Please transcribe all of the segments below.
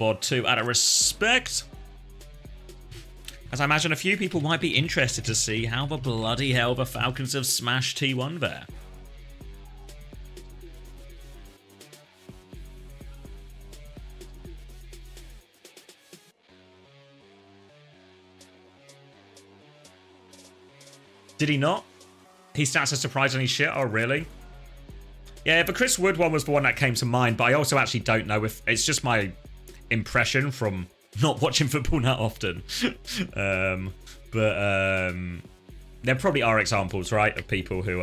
Bod 2 out of respect. As I imagine a few people might be interested to see how the bloody hell the Falcons have smashed T1 there. Did he not? His stats are surprisingly shit. Oh, really? Yeah, the Chris Wood one was the one that came to mind, but I also actually don't know if it's just my impression from not watching football that often. There probably are examples, right, of people who,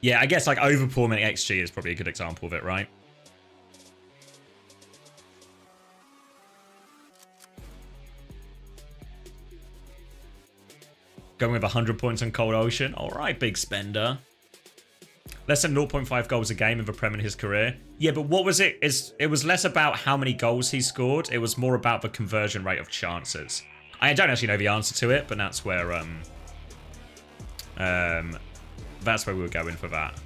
yeah, I guess like overperforming XG is probably a good example of it, right? Going with 100 points on Cold Ocean. All right, big spender. Less than 0.5 goals a game in the Prem in his career. Yeah, but what was it? It was less about how many goals he scored. It was more about the conversion rate of chances. I don't actually know the answer to it, but that's where we were going for that.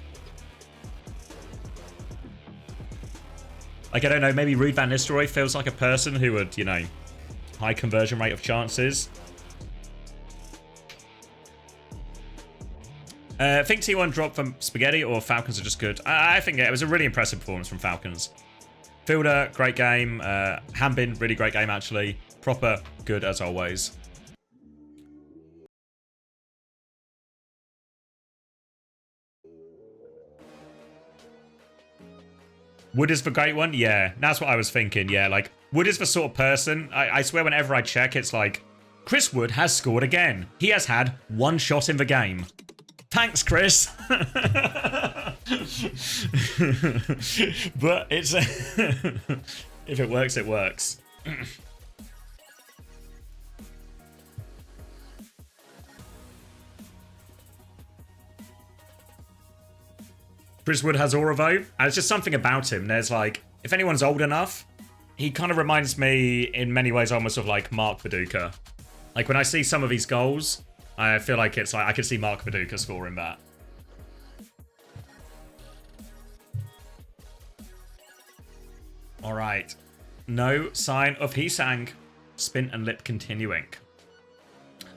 Like, I don't know, maybe Ruud van Nistelrooy feels like a person who would, you know, high conversion rate of chances. Think T1 dropped from Spaghetti or Falcons are just good? I think it was a really impressive performance from Falcons. Fielder, great game. Hambin, really great game, actually. Proper, good as always. Wood is the great one? Yeah, that's what I was thinking. Yeah, like, Wood is the sort of person, I swear whenever I check, it's like, Chris Wood has scored again. He has had one shot in the game. Thanks, Chris. But it's... if it works, it works. Chris Wood has aura, though. And it's just something about him. There's like... If anyone's old enough, he kind of reminds me, in many ways, almost of like Mark Viduka. Like, when I see some of his goals... I feel like it's like I could see Mark Viduka scoring that. All right. No sign of Hisang. Spin and Lip continuing.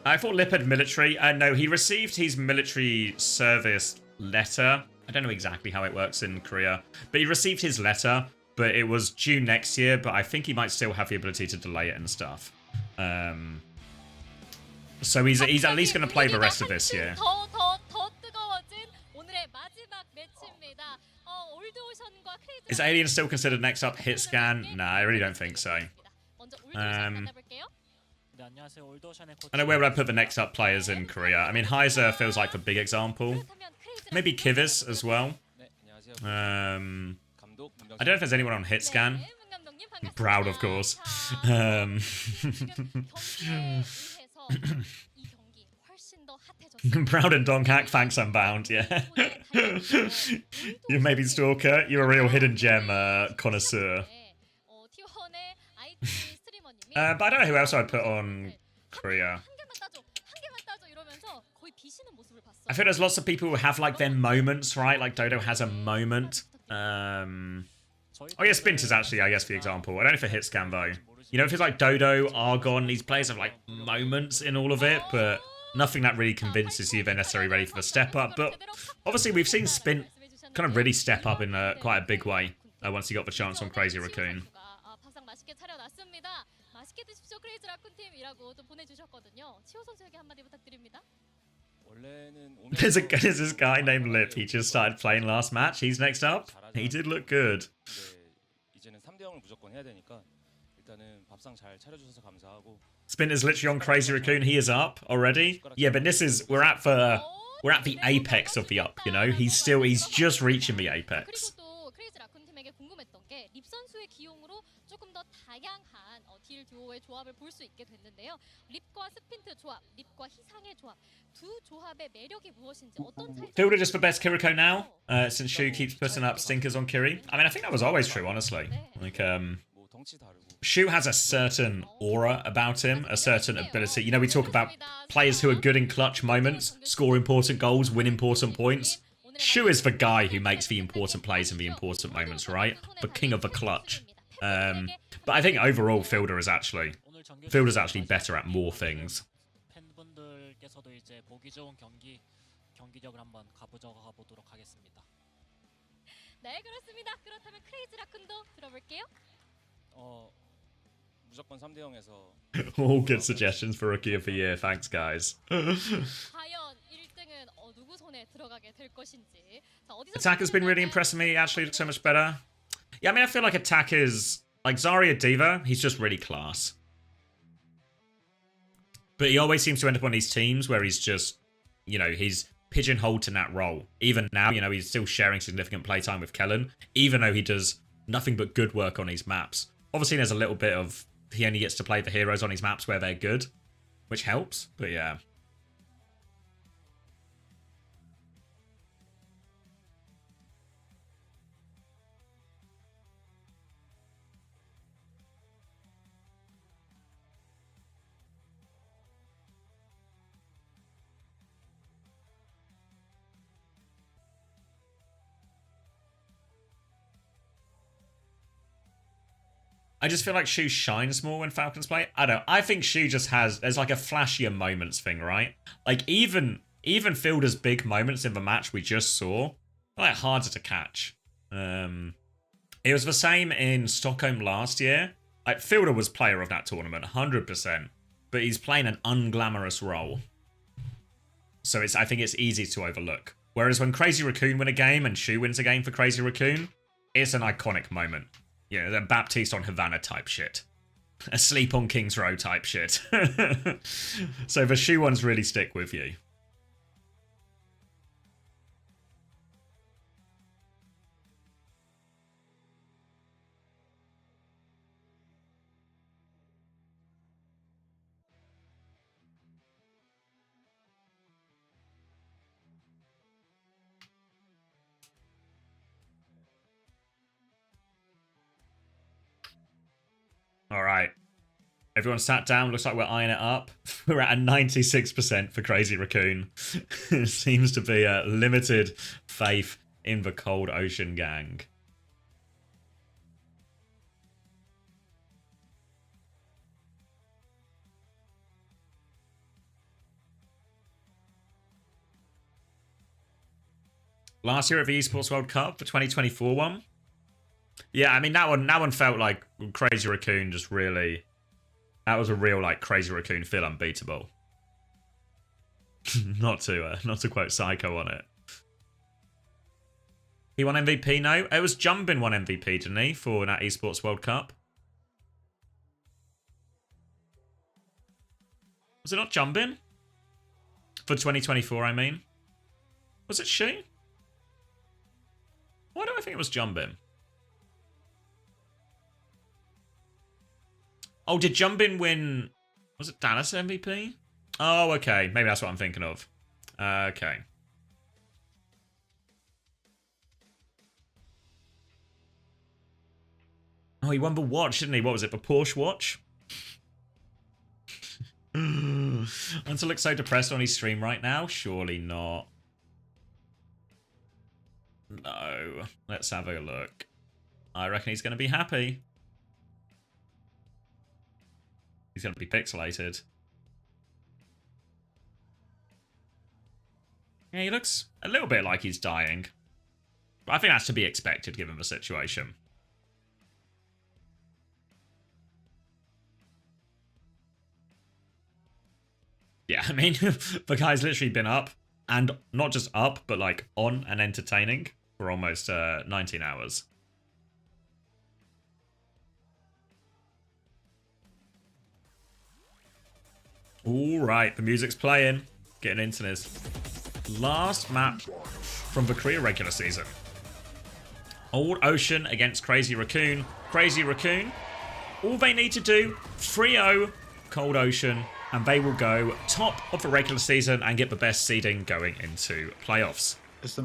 I thought Lip had military. No, he received his military service letter. I don't know exactly how it works in Korea. But he received his letter, but it was due next year. But I think he might still have the ability to delay it and stuff. So he's at least going to play the rest of this year. Is Alien still considered next up hit scan? Nah, I really don't think so. I know where would I put the next up players in Korea? I mean, Heiser feels like the big example. Maybe Kivis as well. I don't know if there's anyone on hit scan. Proud, of course. Proud and Donghack, thanks Unbound, yeah. You're maybe Stalker, you're a real hidden gem connoisseur. But I don't know who else I'd put on Korea. I feel there's lots of people who have like their moments, right? Like Dodo has a moment. Oh yeah, Spinter's actually, I guess, for example. I don't know if it hits scan though. You know, it feels like Dodo, Argon, these players have like moments in all of it, but nothing that really convinces you they're necessarily ready for the step up. But obviously we've seen Spin kind of really step up in quite a big way once he got the chance on Crazy Raccoon. There's this guy named Lip. He just started playing last match. He's next up. He did look good. Spin is literally on Crazy Raccoon. He is up already. Yeah, but this is we're at the apex of the up. You know, he's just reaching the apex. Fielder just for best Kiriko now, since Shu keeps putting up stinkers on Kiri. I mean, I think that was always true, honestly. Like, Shu has a certain aura about him, a certain ability. You know, we talk about players who are good in clutch moments, score important goals, win important points. Shu is the guy who makes the important plays in the important moments, right? The king of the clutch. But I think overall Fielder's actually better at more things. 팬분들께서도 이제 보기 좋은 경기력을 한번 가보도록 하겠습니다. 네, 그렇습니다. 그렇다면 크레이지 라쿤도 들어볼게요. 무조건 3대 0에서 All good suggestions for Rookie of the Year. Thanks, guys. 과연 1등은 누구 손에 들어가게 될 것인지. 자, 어디서 Attacker's been really impressing me. Actually looks so much better. Yeah, I mean, I feel like Attacker's... Like, Zarya Diva, he's just really class. But he always seems to end up on these teams where he's just... You know, he's pigeonholed to that role. Even now, you know, he's still sharing significant playtime with Kellen, even though he does nothing but good work on these maps. Obviously, there's a little bit of... He only gets to play the heroes on his maps where they're good, which helps, but yeah. I just feel like Shu shines more when Falcons play. I don't know. I think Shu just has... There's like a flashier moments thing, right? Like, even Fielder's big moments in the match we just saw are like harder to catch. It was the same in Stockholm last year. Like, Fielder was player of that tournament, 100%. But he's playing an unglamorous role. So I think it's easy to overlook. Whereas when Crazy Raccoon win a game and Shu wins a game for Crazy Raccoon, it's an iconic moment. You know, the Baptiste on Havana type shit. Asleep on King's Row type shit. So the Shu ones really stick with you. All right. Everyone sat down. Looks like we're eyeing it up. We're at a 96% for Crazy Raccoon. It seems to be a limited faith in the Cold Ocean gang. Last year at the Esports World Cup, the 2024 one. Yeah, I mean, that one felt like Crazy Raccoon just really... That was a real, like, Crazy Raccoon feel unbeatable. not to quote Psycho on it. He won MVP, no? It was Jumbin won MVP, didn't he, for that Esports World Cup? Was it not Jumbin? For 2024, I mean. Was it Shu? Why do I think it was Jumbin? Oh, did Jumbin win... Was it Dallas MVP? Oh, okay. Maybe that's what I'm thinking of. Okay. Oh, he won the watch, didn't he? What was it? The Porsche watch? Until looks so depressed on his stream right now? Surely not. No. Let's have a look. I reckon he's going to be happy. He's going to be pixelated. Yeah, he looks a little bit like he's dying. But I think that's to be expected given the situation. Yeah, I mean, the guy's literally been up. And not just up, but like on and entertaining for almost 19 hours. All right, the music's playing. Getting into this. Last map from the Korea regular season. Old Ocean against Crazy Raccoon. Crazy Raccoon, all they need to do, 3-0 Cold Ocean, and they will go top of the regular season and get the best seeding going into playoffs. Does the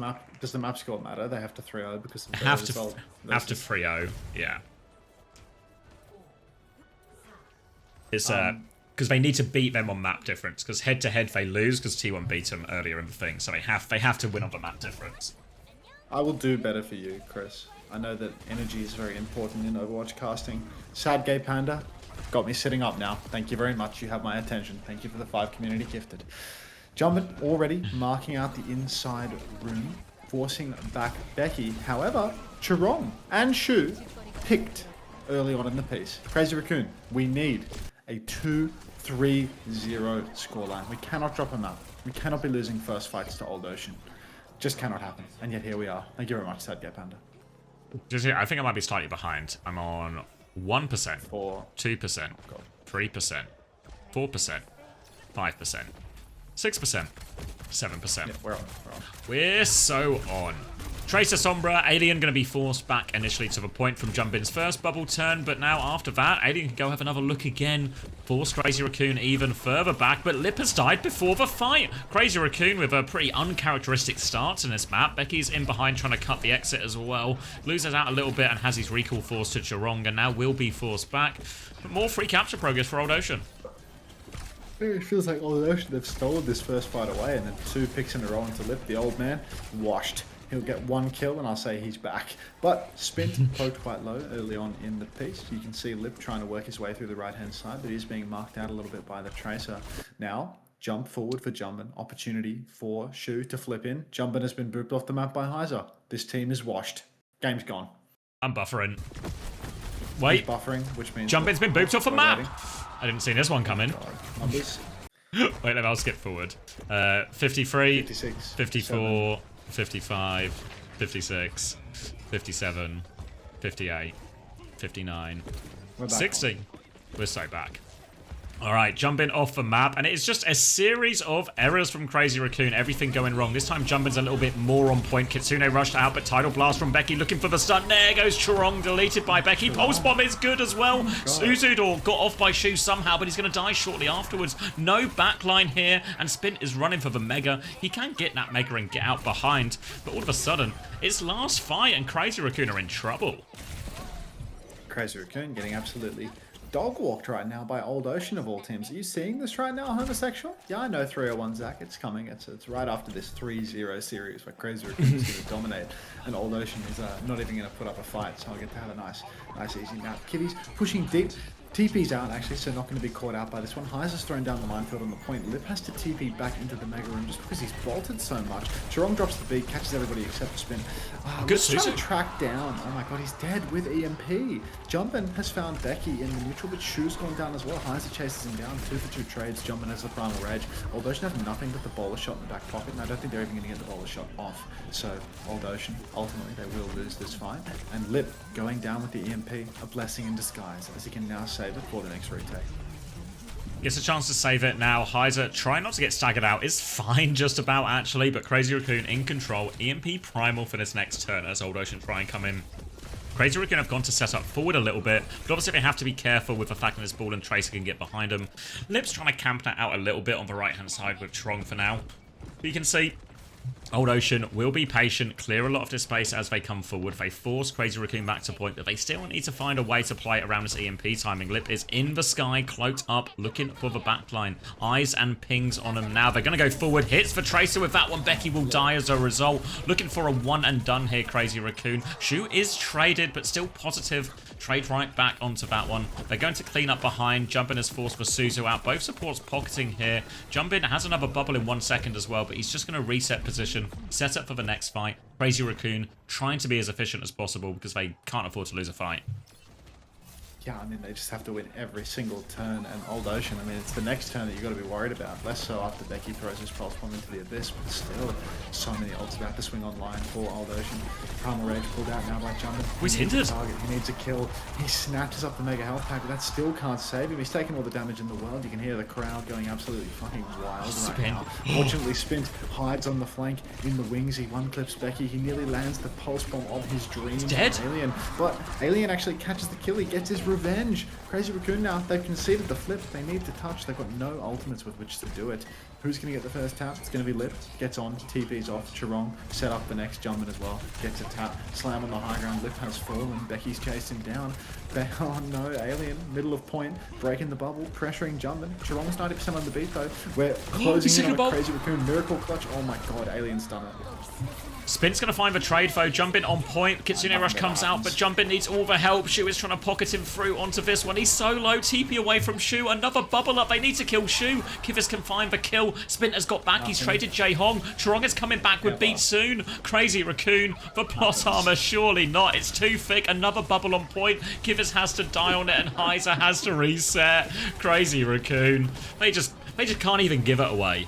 map score matter? They have to 3-0 because of the have to 3-0, yeah. It's because they need to beat them on map difference. Because head to head they lose because T1 beat them earlier in the thing, so they have to win on the map difference. I will do better for you, Chris. I know that energy is very important in Overwatch casting. Sad Gay Panda got me sitting up now. Thank you very much. You have my attention. Thank you for the 5 community gifted. Jumpin already marking out the inside room, forcing back Becky. However, Chirong and Shu picked early on in the piece. Crazy Raccoon, we need a 2-3-0 scoreline. We cannot drop a map. We cannot be losing first fights to Old Ocean. Just cannot happen. And yet here we are. Thank you very much, Sad Gay Panda. I think I might be slightly behind. I'm on 1%, 4, 2%, 3%, 4%, 5%, 6%, 7%. yeah, we're on. We're so on. Tracer Sombra, Alien going to be forced back initially to the point from Jumbin's first bubble turn, but now after that, Alien can go have another look again. Force Crazy Raccoon even further back, but Lip has died before the fight. Crazy Raccoon with a pretty uncharacteristic start in this map. Becky's in behind trying to cut the exit as well. Loses out a little bit and has his recall forced to Jurong, and now will be forced back. But more free capture progress for Old Ocean. It feels like Old Ocean have stolen this first fight away, and then 2 picks in a row into Lip. The old man washed. He'll get 1 kill and I'll say he's back. But Spint poked quite low early on in the piece. You can see Lip trying to work his way through the right-hand side, but he's being marked out a little bit by the Tracer. Now, jump forward for Jumbin. Opportunity for Shu to flip in. Jumbin has been booped off the map by Heiser. This team is washed. Game's gone. I'm buffering. Wait. He's buffering, which means... Jumbin's been booped off the map! waiting. I didn't see this one coming. Numbers. Wait, I'll skip forward. 53, 56, 54, 55, 56, 57, 58, 59, We're back 60. We're so back. Alright, Jumbin off the map, and it's just a series of errors from Crazy Raccoon, everything going wrong. This time Jumbin's a little bit more on point. Kitsune rushed out, but Tidal Blast from Becky looking for the stun. There goes Chirong, deleted by Becky. Pulse Bomb is good as well. Suzudor got off by Shu somehow, but he's going to die shortly afterwards. No backline here, and Spin is running for the Mega. He can get that Mega and get out behind, but all of a sudden, it's last fight, and Crazy Raccoon are in trouble. Crazy Raccoon getting absolutely dog walked right now by Old Ocean of all teams. Are you seeing this right now, homosexual? Yeah, I know 301 Zach. It's coming. It's right after this 3-0 series where Crazy Raccoon is going to dominate, and Old Ocean is not even going to put up a fight. So I'll get to have a nice easy nap. Kitty's pushing deep. TP's out actually, so not going to be caught out by this one. Heiser's thrown down the minefield on the point. Lip has to TP back into the Mega Room just because he's bolted so much. Chirong drops the beat, catches everybody except for Spin. Lip's trying to track down. Oh my god, he's dead with EMP. Jumbin has found Becky in the neutral, but Shu's gone down as well. Heiser chases him down. 2 for 2 trades. Jumbin has the Primal Rage. Old Ocean have nothing but the bowler shot in the back pocket, and I don't think they're even going to get the bowler shot off. So Old Ocean, ultimately, they will lose this fight. And Lip going down with the EMP, a blessing in disguise, as he can now save it for the next retake. Gets a chance to save it now. Heiser trying not to get staggered out is fine just about actually, but Crazy Raccoon in control. EMP Primal for this next turn as Old Ocean try and come in. Crazy Raccoon have gone to set up forward a little bit, but obviously they have to be careful with the fact that this Ball and Tracer can get behind them. Lip's trying to camp that out a little bit on the right hand side with Trong for now. But you can see Old Ocean will be patient, clear a lot of this space as they come forward. They force Crazy Raccoon back to point, but they still need to find a way to play around this EMP timing. Lip is in the sky, cloaked up, looking for the backline. Eyes and pings on him now. They're going to go forward. Hits for Tracer with that one. Becky will die as a result. Looking for a one and done here, Crazy Raccoon. Shu is traded, but still positive. Trade right back onto that one. They're going to clean up behind. Jumbin has forced for Suzu out. Both supports pocketing here. Jumbin has another bubble in 1 second as well, but he's just going to reset position, set up for the next fight. Crazy Raccoon trying to be as efficient as possible because they can't afford to lose a fight. Yeah, I mean, they just have to win every single turn, and Old Ocean, I mean, it's the next turn that you've got to be worried about. Less so after Becky throws his Pulse Bomb into the Abyss, but still, so many ults about to swing online for Old Ocean. Primal Rage pulled out now by Jumbin. He's hindered. He needs a kill. He snatches up the Mega Health Pack, but that still can't save him. He's taking all the damage in the world. You can hear the crowd going absolutely fucking wild right now. Fortunately, Spint hides on the flank in the wings. He one-clips Becky. He nearly lands the Pulse Bomb of his dreams. He's dead. Alien, but Alien actually catches the kill. He gets his revenge. Crazy Raccoon now, they've conceded the flip. They need to touch. They've got no ultimates with which to do it. Who's going to get the first tap? It's going to be Lip. Gets on, TP's off. Chirong set up the next Jumbin as well. Gets a tap. Slam on the high ground. Lip has fallen. Becky's chased him down. Oh no, Alien, middle of point, breaking the bubble, pressuring Jumpman. Chirong's 90% on the beat though. We're closing in on a Crazy Raccoon miracle clutch. Oh my god, Alien's done it. Spin's gonna find the trade though. Jumpin on point. Kitsune Rush comes out, but Jumpin needs all the help. Shu is trying to pocket him through onto this one. He's so low. TP away from Shu. Another bubble up. They need to kill Shu. Kivas can find the kill. Spin has got back. He's traded Jae Hong. Chirong is coming back with beat soon. Crazy Raccoon. The plot armor. Surely not. It's too thick. Another bubble on point. Kivas has to die on it, and Heiser has to reset. Crazy Raccoon. They just can't even give it away.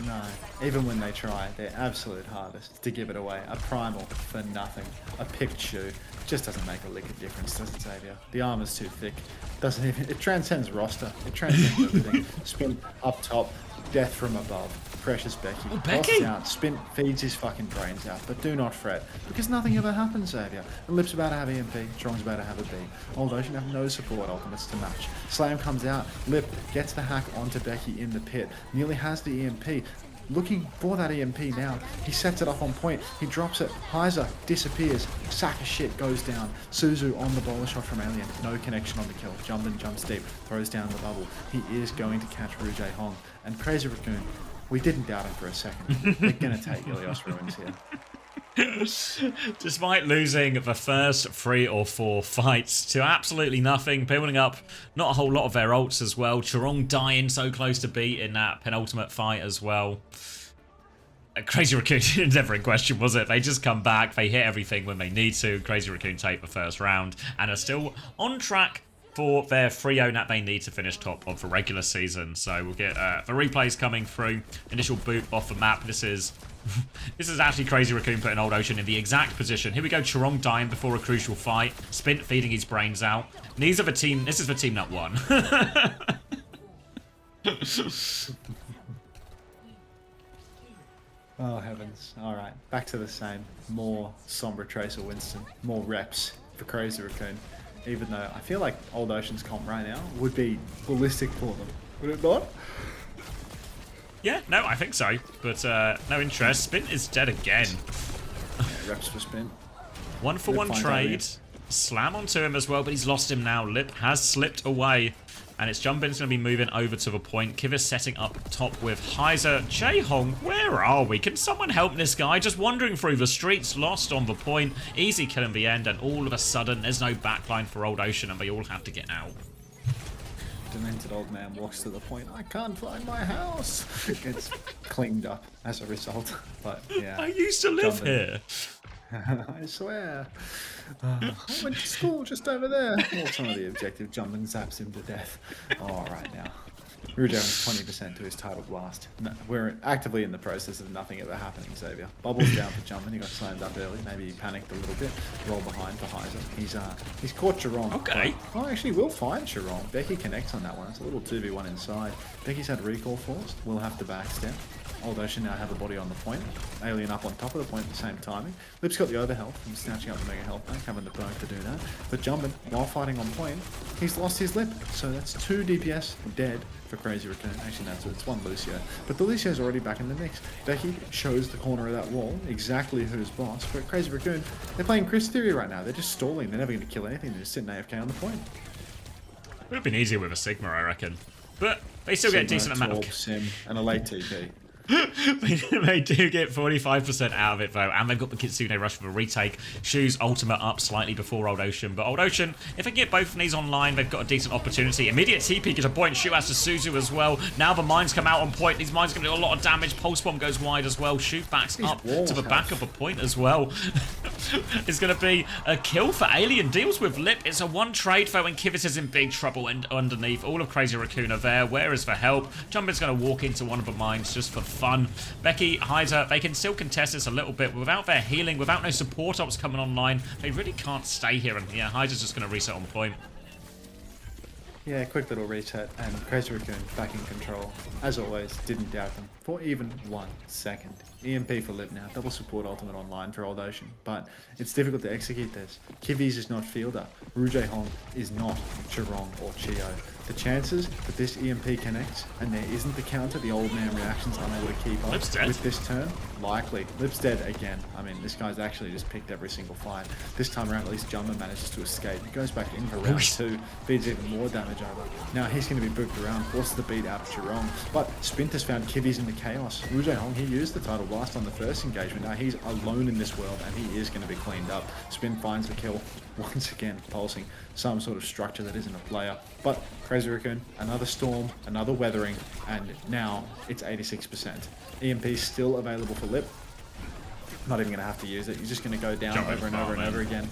No, even when they try their absolute hardest to give it away. A primal for nothing. A picked shoe. Just doesn't make a lick of difference, does it, Xavier? The armor's too thick. Doesn't even. It transcends roster. It transcends everything. Spin up top. Death from above. Precious Becky. Oh, Becky! Out. Spin feeds his fucking brains out. But do not fret, because nothing ever happens, Xavier. And Lip's about to have EMP. Chirong's about to have a B. Old Ocean have no support ultimates to match. Slam comes out. Lip gets the hack onto Becky in the pit. Nearly has the EMP. Looking for that EMP now. He sets it up on point. He drops it. Heiser disappears. Sack of shit goes down. Suzu on the bowler shot from Alien. No connection on the kill. Jumpin jumps deep. Throws down the bubble. He is going to catch Ru Jae Hong. And Crazy Raccoon, we didn't doubt him for a second. They're going to take Ilios Ruins here. Despite losing the first 3 or 4 fights to absolutely nothing, building up not a whole lot of their ults as well. Chirong dying so close to beat in that penultimate fight as well. Crazy Raccoon never in question, was it? They just come back, they hit everything when they need to. Crazy Raccoon take the first round and are still on track for their 3-0 that they need to finish top of the regular season. So we'll get the replays coming through. Initial boot off the map. This is actually Crazy Raccoon putting Old Ocean in the exact position. Here we go, Chirong dying before a crucial fight. Spin feeding his brains out. These are the team. This is the team that won. Oh heavens. Alright, back to the same. More Sombra Tracer Winston. More reps for Crazy Raccoon. Even though I feel like Old Ocean's comp right now would be ballistic for them. Would it not? Yeah, no, I think so. But no interest. Spin is dead again. Yeah, reps for Spin. 1-for-1 trade. Slam onto him as well, but he's lost him now. Lip has slipped away. And it's Jumpin's going to be moving over to the point. Kivas setting up top with Heiser. Jae Hong, where are we? Can someone help this guy? Just wandering through the streets, lost on the point. Easy kill in the end, and all of a sudden, there's no backline for Old Ocean, and they all have to get out. Demented old man walks to the point. I can't find my house. Gets cleaned up as a result. But yeah. I used to live Jumpin. here. I swear. I went to school just over there. Well, some of the objective Jumpin zaps him to death. All right now. Rujo's 20% to his title blast. No, we're actively in the process of nothing ever happening, Xavier. Bubbles down for Jumpin. He got slammed up early. Maybe he panicked a little bit. Roll behind for Heiser. He's caught Chirong. Okay. Oh, actually, we'll find Chirong. Becky connects on that one. It's a little 2v1 inside. Becky's had recall forced. We'll have to backstep. Old Ocean now have a body on the point. Alien up on top of the point at the same timing. Lip's got the overhealth from snatching up the mega health bank, having the perk to do that. But Jumpin, while fighting on point, he's lost his Lip. So that's 2 DPS dead for Crazy Raccoon. Actually, no, it's 1 Lucio. But the Lucio's already back in the mix. Becky shows the corner of that wall, exactly who's boss. But Crazy Raccoon, they're playing Chris Theory right now. They're just stalling. They're never going to kill anything. They're just sitting AFK on the point. Would have been easier with a Sigma, I reckon. But they still get a decent amount of... Sim, and a late TP. They do get 45% out of it though, and they've got the Kitsune Rush for a retake. Shu's ultimate up slightly before Old Ocean, but Old Ocean, if they get both of these online, they've got a decent opportunity. Immediate TP gets a point. Shu has to Suzu as well. Now the mines come out on point. These mines going to do a lot of damage. Pulse bomb goes wide as well. Shu backs up to the back of a point as well. It's going to be a kill for Alien. Deals with Lip. It's a 1 trade though, and Kivas is in big trouble and underneath. All of Crazy Raccoon are there. Where is the help? Jumpin's going to walk into one of the mines just for fun. Becky, Heiser, they can still contest this a little bit. Without their healing, without no support ops coming online, they really can't stay here. And yeah, Heiser's just going to reset on point. Yeah, quick little reset, and Crazy Raccoon back in control. As always, didn't doubt them for even 1 second. EMP for Lip now. Double support ultimate online for Old Ocean. But it's difficult to execute this. Kivis is not Fielder. Rujay Hong is not Chirong or Chio. The chances that this EMP connects and there isn't the counter, the old man reaction's unable to keep up with this turn, likely. Lip's dead again. I mean, this guy's actually just picked every single fight. This time around, at least Jumbo manages to escape. He goes back in for round 2, feeds even more damage over. Now he's going to be booked around, forces the beat out of Chirong. But Spinter's found Kivis in the chaos. Rujay Hong, he used the title blast on the first engagement. Now he's alone in this world and he is going to be cleaned up. Spin finds the kill once again, pulsing some sort of structure that isn't a player. But Crazy Raccoon, another storm, another weathering, and now it's 86%. EMP still available for Lip. Not even going to have to use it. He's just going to go down over and over and over again.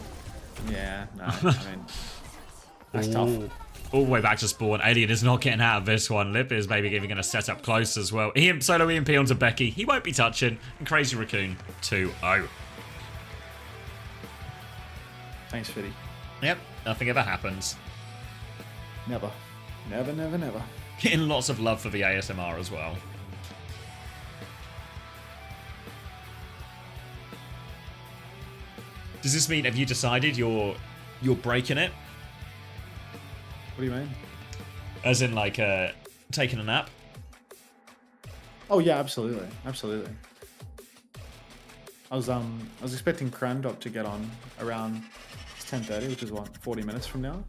Yeah, no, I mean, that's tough. All the way back to spawn. Alien is not getting out of this one. Lip is maybe even going to set up close as well. Solo EMP onto Becky. He won't be touching. And Crazy Raccoon 2-0. Thanks, Fiddy. Yep, nothing ever happens. Never. Never, never, never. Getting lots of love for the ASMR as well. Does this mean, have you decided you're breaking it? What do you mean? As in, like, taking a nap? Oh yeah, absolutely, absolutely. I was expecting Crandop to get on around 10:30, which is what, 40 minutes from now.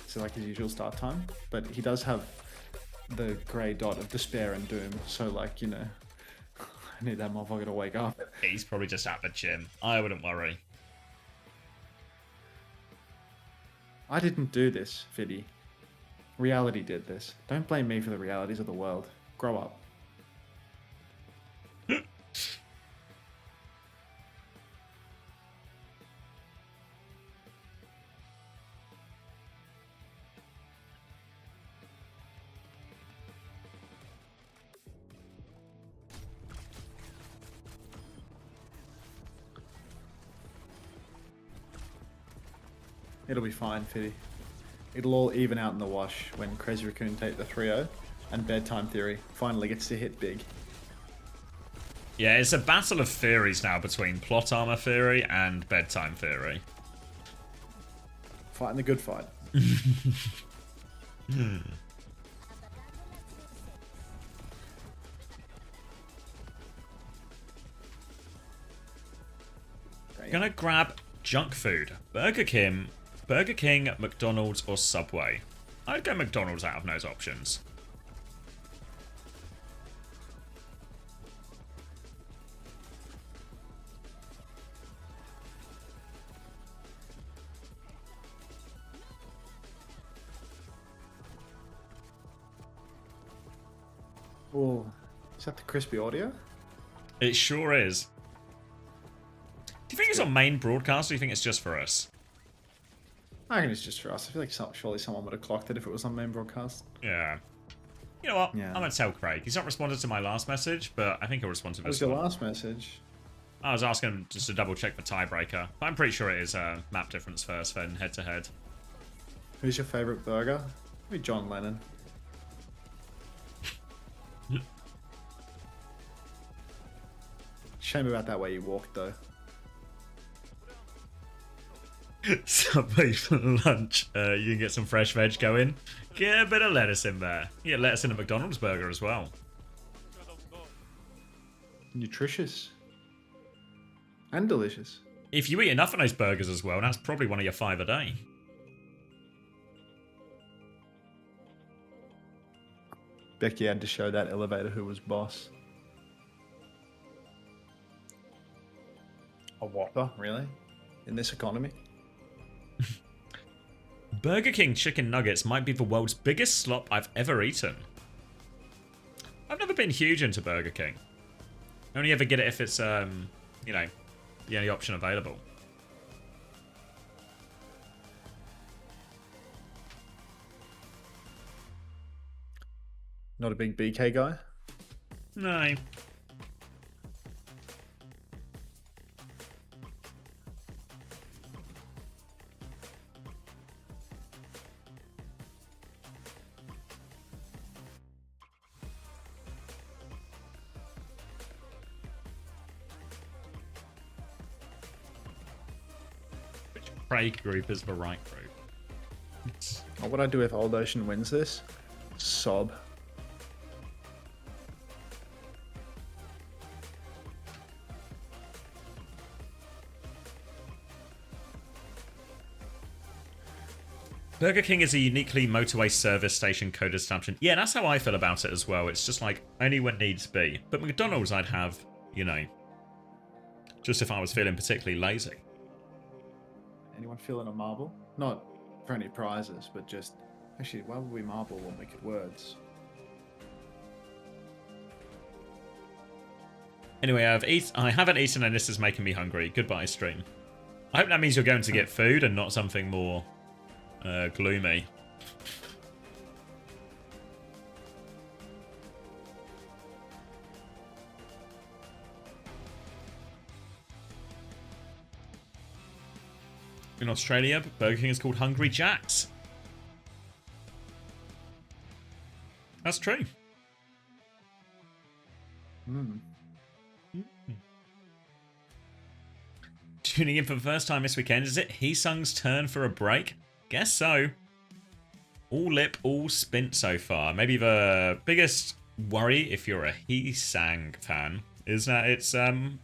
So like his usual start time, but he does have the grey dot of despair and doom. So like, you know, I need that motherfucker to wake up. He's probably just at the gym. I wouldn't worry. I didn't do this, Fiddy. Reality did this. Don't blame me for the realities of the world. Grow up. It'll be fine, Fiddy. It'll all even out in the wash when Crazy Raccoon take the 3-0 and Bedtime Theory finally gets to hit big. Yeah, it's a battle of theories now between Plot Armor Theory and Bedtime Theory. Fighting the good fight. Gonna grab junk food. Burger King, McDonald's, or Subway. I'd go McDonald's out of those options. Oh, is that the crispy audio? It sure is. Do you think it's on main broadcast, or do you think it's just for us? I reckon it's just for us. I feel like surely someone would have clocked it if it was on main broadcast. Yeah. You know what? Yeah. I'm going to tell Craig. He's not responded to my last message, but I think he'll respond to What was this your one. last message? I was asking him just to double check the tiebreaker. But I'm pretty sure it is map difference first, then head to head. Who's your favourite burger? Maybe John Lennon. Shame about that way you walked, though. Subway for lunch. You can get some fresh veg going. Get a bit of lettuce in there. You get lettuce in a McDonald's burger as well. Nutritious. And delicious. If you eat enough of those burgers as well, that's probably one of your 5 a day. Becky had to show that elevator who was boss. A Whopper, really? In this economy? Burger King chicken nuggets might be the world's biggest slop I've ever eaten. I've never been huge into Burger King. I only ever get it if it's, you know, the only option available. Not a big BK guy? No. Craig group is the right group. What would I do if Old Ocean wins this? Sob. Burger King is a uniquely motorway service station code establishment. Yeah, that's how I feel about it as well. It's just like only when needs be. But McDonald's I'd have, you know, just if I was feeling particularly lazy. Anyone feeling a marble? Not for any prizes, but just... Actually, why would we marble when we could words? Anyway, I haven't eaten and this is making me hungry. Goodbye, stream. I hope that means you're going to get food and not something more gloomy. In Australia, Burger King is called Hungry Jack's. That's true. Tuning in for the first time this weekend, is it Heesung's turn for a break? Guess so. All lip, all spint so far. Maybe the biggest worry, if you're a Heesang fan, is that it's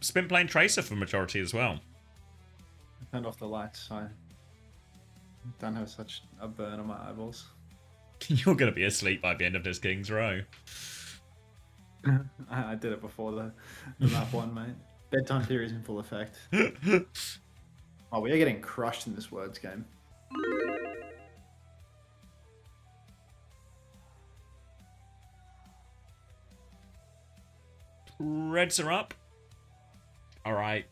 spin plane tracer for majority as well. I turned off the lights, so I don't have such a burn on my eyeballs. You're going to be asleep by the end of this King's Row. I did it before the map one, mate. Bedtime theory is in full effect. Oh, we are getting crushed in this words game. Reds are up. All right.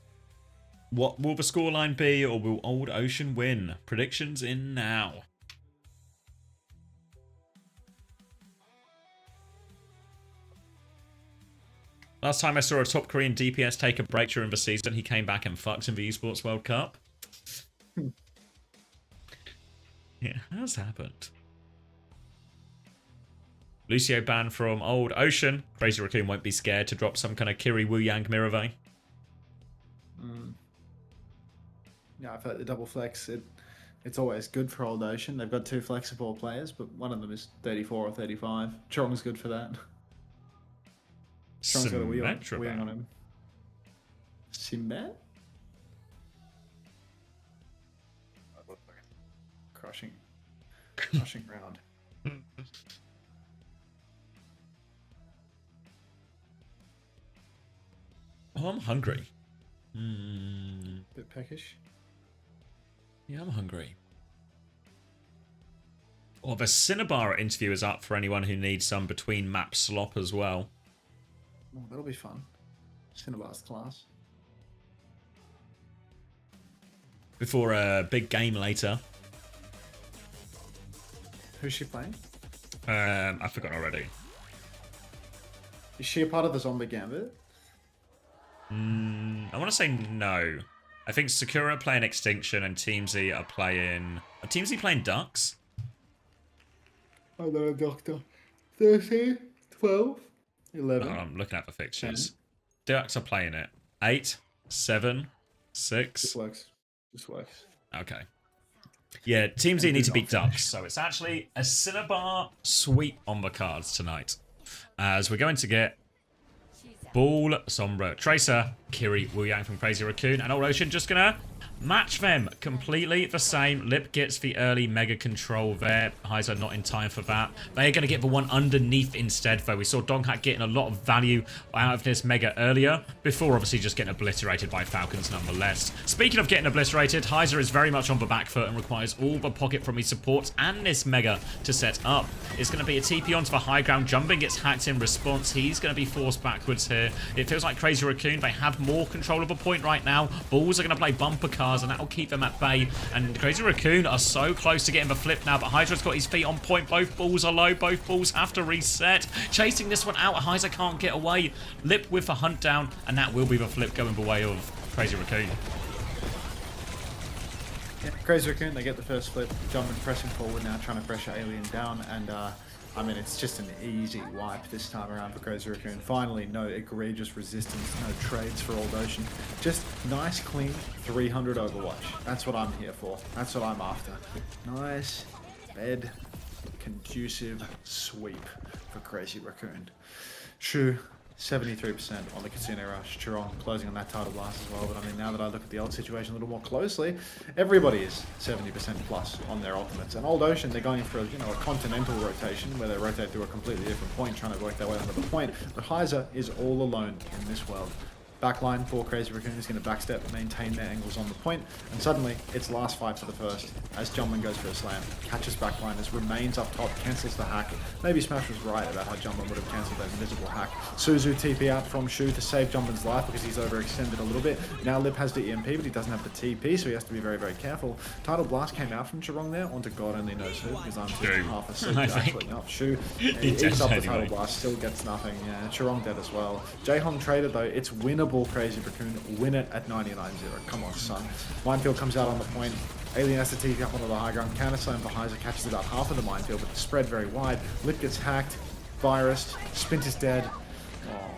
What will the scoreline be, or will Old Ocean win? Predictions in now. Last time I saw a top Korean DPS take a break during the season, he came back and fucked in the Esports World Cup. It has happened. Lucio banned from Old Ocean. Crazy Raccoon won't be scared to drop some kind of Kiri Wu Yang Mirave. Yeah, I feel like the double flex, it's always good for Old Ocean. They've got two flexible players, but one of them is 34 or 35. Chong's good for that. Chong's got a wheel on him. Sinbad? Crushing round. Oh, I'm hungry. Bit peckish. Yeah, I'm hungry. Oh, the Cinnabar interview is up for anyone who needs some between map slop as well. Oh, that'll be fun. Cinnabar's class. Before a big game later. Who's she playing? I forgot already. Is she a part of the Zombie Gambit? I want to say no. I think Sakura are playing Extinction and Team Z are playing... Are Team Z playing Ducks? Oh, they're a doctor. 13, 12, 11. Oh, I'm looking at the fixtures. 10. Ducks are playing it. 8, 7, 6. This works. This works. Okay. Yeah, Team Z need to beat Ducks. So it's actually a Cinnabar sweep on the cards tonight. As we're going to get Ball, Sombra, Tracer, Kiri, Wu Yang from Crazy Raccoon, and Old Ocean just gonna match them completely the same. Lip gets the early mega control there. Heiser not in time for that. They are going to get the one underneath instead, though. We saw Donghat getting a lot of value out of this mega earlier, before obviously just getting obliterated by Falcons nonetheless. Speaking of getting obliterated, Heiser is very much on the back foot and requires all the pocket from his supports and this mega to set up. It's going to be a TP onto the high ground. Jumping gets hacked in response. He's going to be forced backwards here. It feels like Crazy Raccoon, they have more control of a point right now. Bulls are going to play bumper cars, and that will keep them at bay. And Crazy Raccoon are so close to getting the flip now, but Hydra's got his feet on point. Both balls are low. Both balls have to reset. Chasing this one out. Hyzer can't get away. Lip with the hunt down, and that will be the flip going the way of Crazy Raccoon. Yeah, Crazy Raccoon, they get the first flip, jumping, pressing forward now, trying to pressure Alien down, and I mean, it's just an easy wipe this time around for Korea Raccoon. Finally, no egregious resistance, no trades for Old Ocean. Just nice, clean 300 Overwatch. That's what I'm here for. That's what I'm after. Nice, bed, conducive sweep for Crazy Raccoon. Shu, 73% on the Kitsune Rush. Churong closing on that title blast as well. But I mean, now that I look at the old situation a little more closely, everybody is 70% plus on their ultimates. And Old Ocean, they're going for, you know, a continental rotation where they rotate through a completely different point, trying to work their way onto the point. But Heiser is all alone in this world. Backline for Crazy Raccoon is going to backstep, maintain their angles on the point, and suddenly it's last fight for the first as Jumpman goes for a slam, catches backliners, remains up top, cancels the hack. Maybe Smash was right about how Jumpman would have cancelled that invisible hack. Suzu TP out from Shu to save Jumpman's life because he's overextended a little bit. Now Lip has the EMP, but he doesn't have the TP, so he has to be very, very careful. Title Blast came out from Churong there onto God only knows who, because I'm just half asleep actually. Up Shu, he eats up the Title Blast, still gets nothing. Yeah, Churong dead as well. Jaehong traded though, it's winnable. Crazy Raccoon, win it at 99-0. Come on, son. Minefield comes out on the point. Alien has to TP up onto the high ground. Counter slam for Heiser, catches about half of the minefield, but spread very wide. Lip gets hacked, virused, Spint is dead. Oh.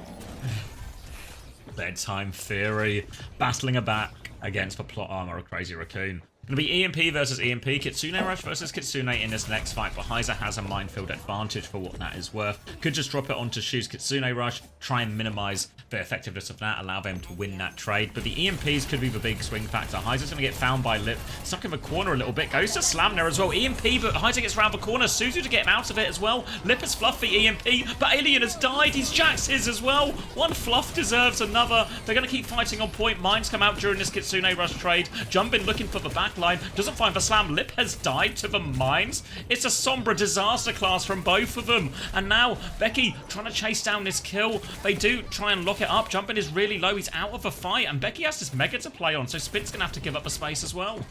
Bedtime Theory, battling a back against the plot armor of Crazy Raccoon. Going to be EMP versus EMP, Kitsune Rush versus Kitsune in this next fight, but Heiser has a minefield advantage for what that is worth. Could just drop it onto Shu's Kitsune Rush, try and minimize the effectiveness of that, allow them to win that trade. But the EMPs could be the big swing factor. Heiser's going to get found by Lip, stuck in the corner a little bit, goes to slam there as well. EMP, but Heiser gets around the corner, Suzu to get him out of it as well. Lip has fluffed the EMP, but Alien has died. He's jacked his as well. One fluff deserves another. They're going to keep fighting on point. Mines come out during this Kitsune Rush trade. Jumpin looking for the backline, doesn't find the slam. Lip has died to the mines. It's a Sombra disaster class from both of them. And now Becky trying to chase down this kill. They do try and lock it up. Jumpin is really low. He's out of the fight. And Becky has this Mega to play on. So Spit's going to have to give up the space as well.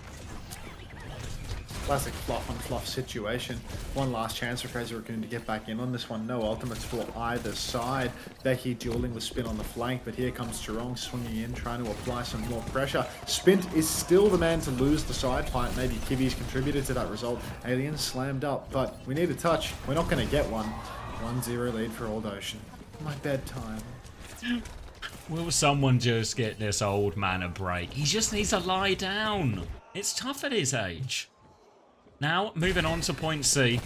Classic fluff on fluff situation. One last chance for Crazy Raccoon to get back in on this one. No ultimates for either side. Becky dueling with Spin on the flank, but here comes Churong swinging in, trying to apply some more pressure. Spint is still the man to lose the side fight. Maybe Kivi's contributed to that result. Alien slammed up, but we need a touch. We're not going to get one. 1-0 lead for Old Ocean. My bedtime. Will someone just get this old man a break? He just needs to lie down. It's tough at his age. Now, moving on to point C.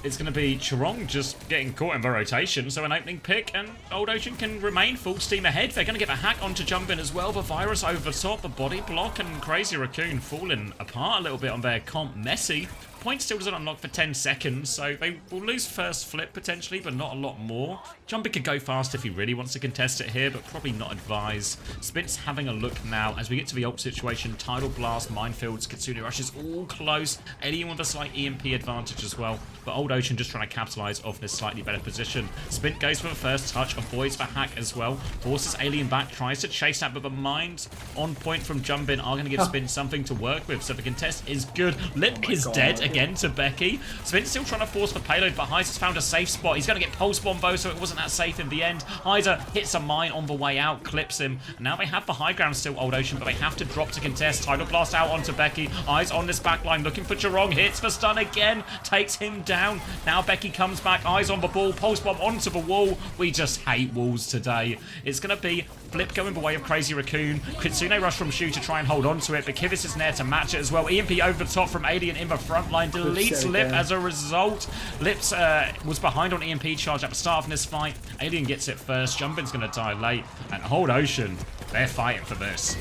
It's going to be Churong just getting caught in the rotation, so an opening pick, and Old Ocean can remain full steam ahead. They're going to get a hack onto Jumpin as well. The virus over the top, the body block, and Crazy Raccoon falling apart a little bit on their comp. Messy. Point still doesn't unlock for 10 seconds, so they will lose first flip potentially, but not a lot more. Jumpin could go fast if he really wants to contest it here, but probably not advised. Spit's having a look now as we get to the ult situation. Tidal Blast, Minefields, Kitsune Rush is all close. Alien with a slight EMP advantage as well, but Old Ocean just trying to capitalize off this slightly better position. Spit goes for the first touch, avoids the hack as well, forces Alien back, tries to chase that, but the mines on point from Jumpin are going to give Spin something to work with, so the contest is good. Lip is dead again to Becky. Spin's still trying to force the payload, but Heiser's found a safe spot. He's going to get pulse bomb though, so it wasn't that safe in the end. Heiser hits a mine on the way out, clips him. Now they have the high ground still, Old Ocean, but they have to drop to contest. Tidal Blast out onto Becky. Eyes on this backline, looking for Churong. Hits for stun again, takes him down. Now Becky comes back, eyes on the ball, pulse bomb onto the wall. We just hate walls today. It's going to be Flip going the way of Crazy Raccoon. Kitsune Rush from Shu to try and hold on to it, but Kivis is there to match it as well. EMP over the top from Alien in the front line, deletes Lip as a result. Lips was behind on EMP charge at the start of this fight. Alien gets it first. Jumpin's going to die late. And Old Ocean, they're fighting for this.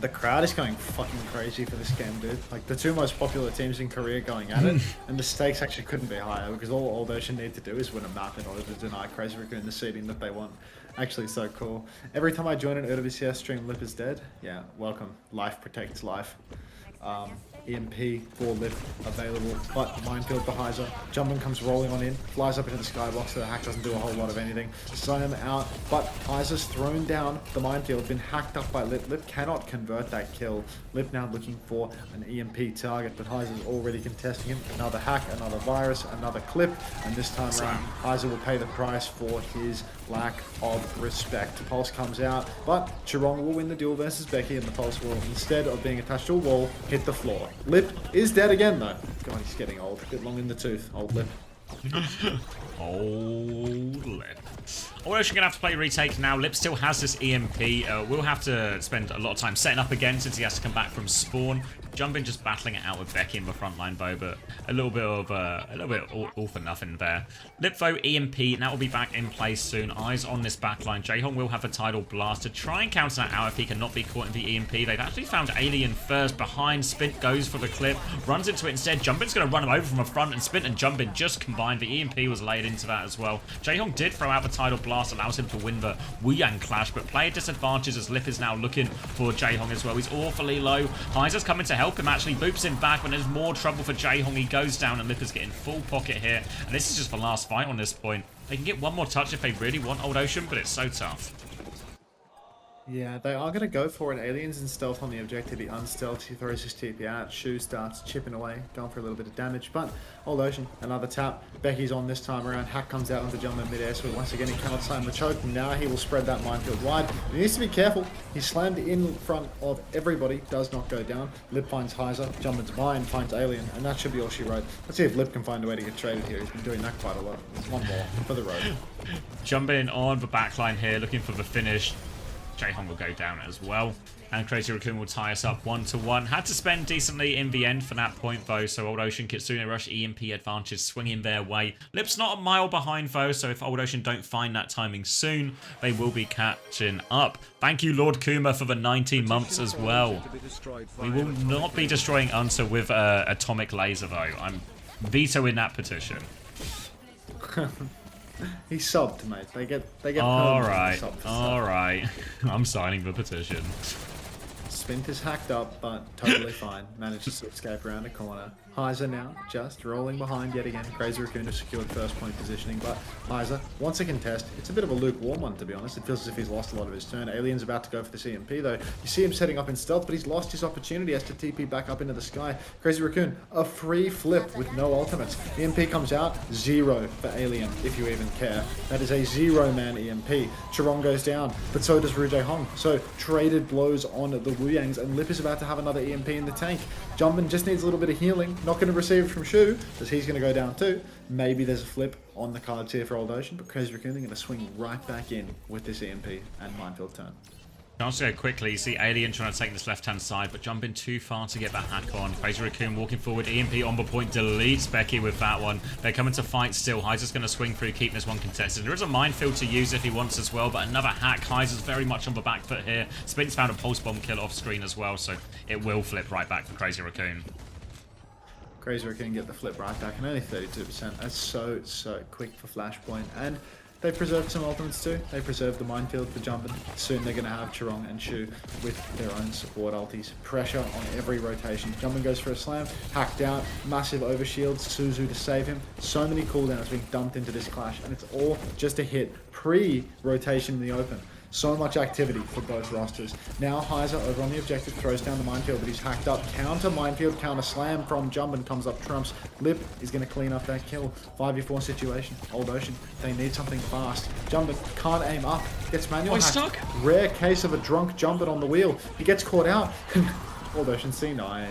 The crowd is going fucking crazy for this game, dude. Like, the two most popular teams in Korea going at it, and the stakes actually couldn't be higher, because all Old Ocean need to do is win a map in order to deny Crazy Raccoon the seeding that they want. Actually, so cool. Every time I join an OWCS stream, Lip is dead. Yeah, welcome. Life protects life. EMP for Lip available, but minefield for Heiser. Jumpman comes rolling on in, flies up into the skybox so the hack doesn't do a whole lot of anything. Slam out, but Heiser's thrown down the minefield, been hacked up by Lip. Lip cannot convert that kill. Lip now looking for an EMP target, but Heiser's already contesting him. Another hack, another virus, another clip, and this time around, Heiser will pay the price for his lack of respect. Pulse comes out, but Chirong will win the duel versus Becky, and the Pulse will, instead of being attached to a wall, hit the floor. Lip is dead again, though. God, he's getting old. A bit long in the tooth, old Lip. Old Lip. We're actually going to have to play retake now. Lip still has this EMP. We'll have to spend a lot of time setting up again since he has to come back from spawn. Jumping, just battling it out with Becky in the front line, though, but a little bit all for nothing there. Lip, though, EMP, and that will be back in place soon. Eyes on this backline. Jaehong will have a tidal blast to try and counter that out if he cannot be caught in the EMP. They've actually found Alien first behind. Spint goes for the clip, runs into it instead. Jumpin's going to run him over from the front, and Spint and Jumpin just combined. The EMP was laid into that as well. Jaehong did throw out the tidal blast, allows him to win the Wuyang clash, but player disadvantage as Lip is now looking for Jaehong as well. He's awfully low. Heiser's coming to help him, actually boops him back when there's more trouble for Jaehong. He goes down and Lip is getting full pocket here, and this is just the last fight on this point. They can get one more touch if they really want Old Ocean, but it's so tough. Yeah, they are going to go for it. Alien's in stealth on the objective. He unstealths, he throws his TP out. Shu starts chipping away, going for a little bit of damage. But Old Ocean, another tap. Becky's on this time around. Hack comes out onto Jumpman mid-air, so once again he cannot slam the choke. Now he will spread that minefield wide. He needs to be careful. He's slammed in front of everybody, does not go down. Lip finds Heiser, Jumpman's mine finds Alien, and that should be all she wrote. Let's see if Lip can find a way to get traded here. He's been doing that quite a lot. There's one more for the road. Jumping on the backline here, looking for the finish. Jaehong will go down as well. And Crazy Raccoon will tie us up 1-1. Had to spend decently in the end for that point, though. So Old Ocean, Kitsune Rush, EMP advantage swinging their way. Lip's not a mile behind, though. So if Old Ocean don't find that timing soon, they will be catching up. Thank you, Lord Kuma, for the 19 months as well. We will not be destroying Unta with atomic laser, though. I'm vetoing that petition. He subbed, mate. They get all right, all right. I'm signing the petition. Spint is hacked up, but totally fine. Manages to escape around a corner. Heiser now just rolling behind yet again. Crazy Raccoon has secured first point positioning, but Heiser wants a contest. It's a bit of a lukewarm one, to be honest. It feels as if he's lost a lot of his turn. Alien's about to go for the CMP, though. You see him setting up in stealth, but he's lost his opportunity. He has to TP back up into the sky. Crazy Raccoon, a free flip with no ultimates. EMP comes out, 0 for Alien, if you even care. That is a 0-man EMP. Chirong goes down, but so does Ru Jaehong. So traded blows on the Wuyangs, and Lip is about to have another EMP in the tank. Jumpman just needs a little bit of healing. Not going to receive it from Shu, because he's going to go down too. Maybe there's a flip on the cards here for Old Ocean, but Crazy Raccoon are going to swing right back in with this EMP and minefield turn. Chance to go quickly. You see Alien trying to take this left-hand side, but jumping too far to get that hack on. Crazy Raccoon walking forward. EMP on the point. Deletes Becky with that one. They're coming to fight still. Heiser's going to swing through, keep this one contested. There is a minefield to use if he wants as well, but another hack. Heiser's very much on the back foot here. Spin's found a pulse bomb kill off screen as well, so it will flip right back for Crazy Raccoon. Crazy Raccoon get the flip right back, and only 32%. That's so quick for Flashpoint. And they preserved some ultimates too. They preserved the minefield for Jumpin. Soon they're going to have Chirong and Shu with their own support ultis. Pressure on every rotation. Jumpin goes for a slam. Hacked out. Massive overshield. Suzu to save him. So many cooldowns being dumped into this clash, and it's all just a hit pre-rotation in the open. So much activity for both rosters. Now Heiser over on the objective throws down the minefield, but he's hacked up. Counter minefield, counter slam from Jumpin comes up trumps. Lip is going to clean up that kill. 5v4 situation. Old Ocean, they need something fast. Jumpin can't aim up. Gets manual hacked. Stuck. Rare case of a drunk Jumpin on the wheel. He gets caught out. Old Ocean C9.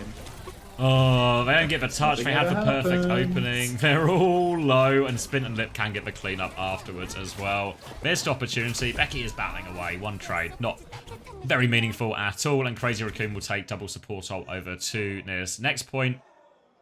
Oh, they don't get the touch. They have the perfect opening. They're all low, and Spin and Lip can get the cleanup afterwards as well. Missed opportunity. Becky is battling away. One trade. Not very meaningful at all, and Crazy Raccoon will take double support ult over to this next point.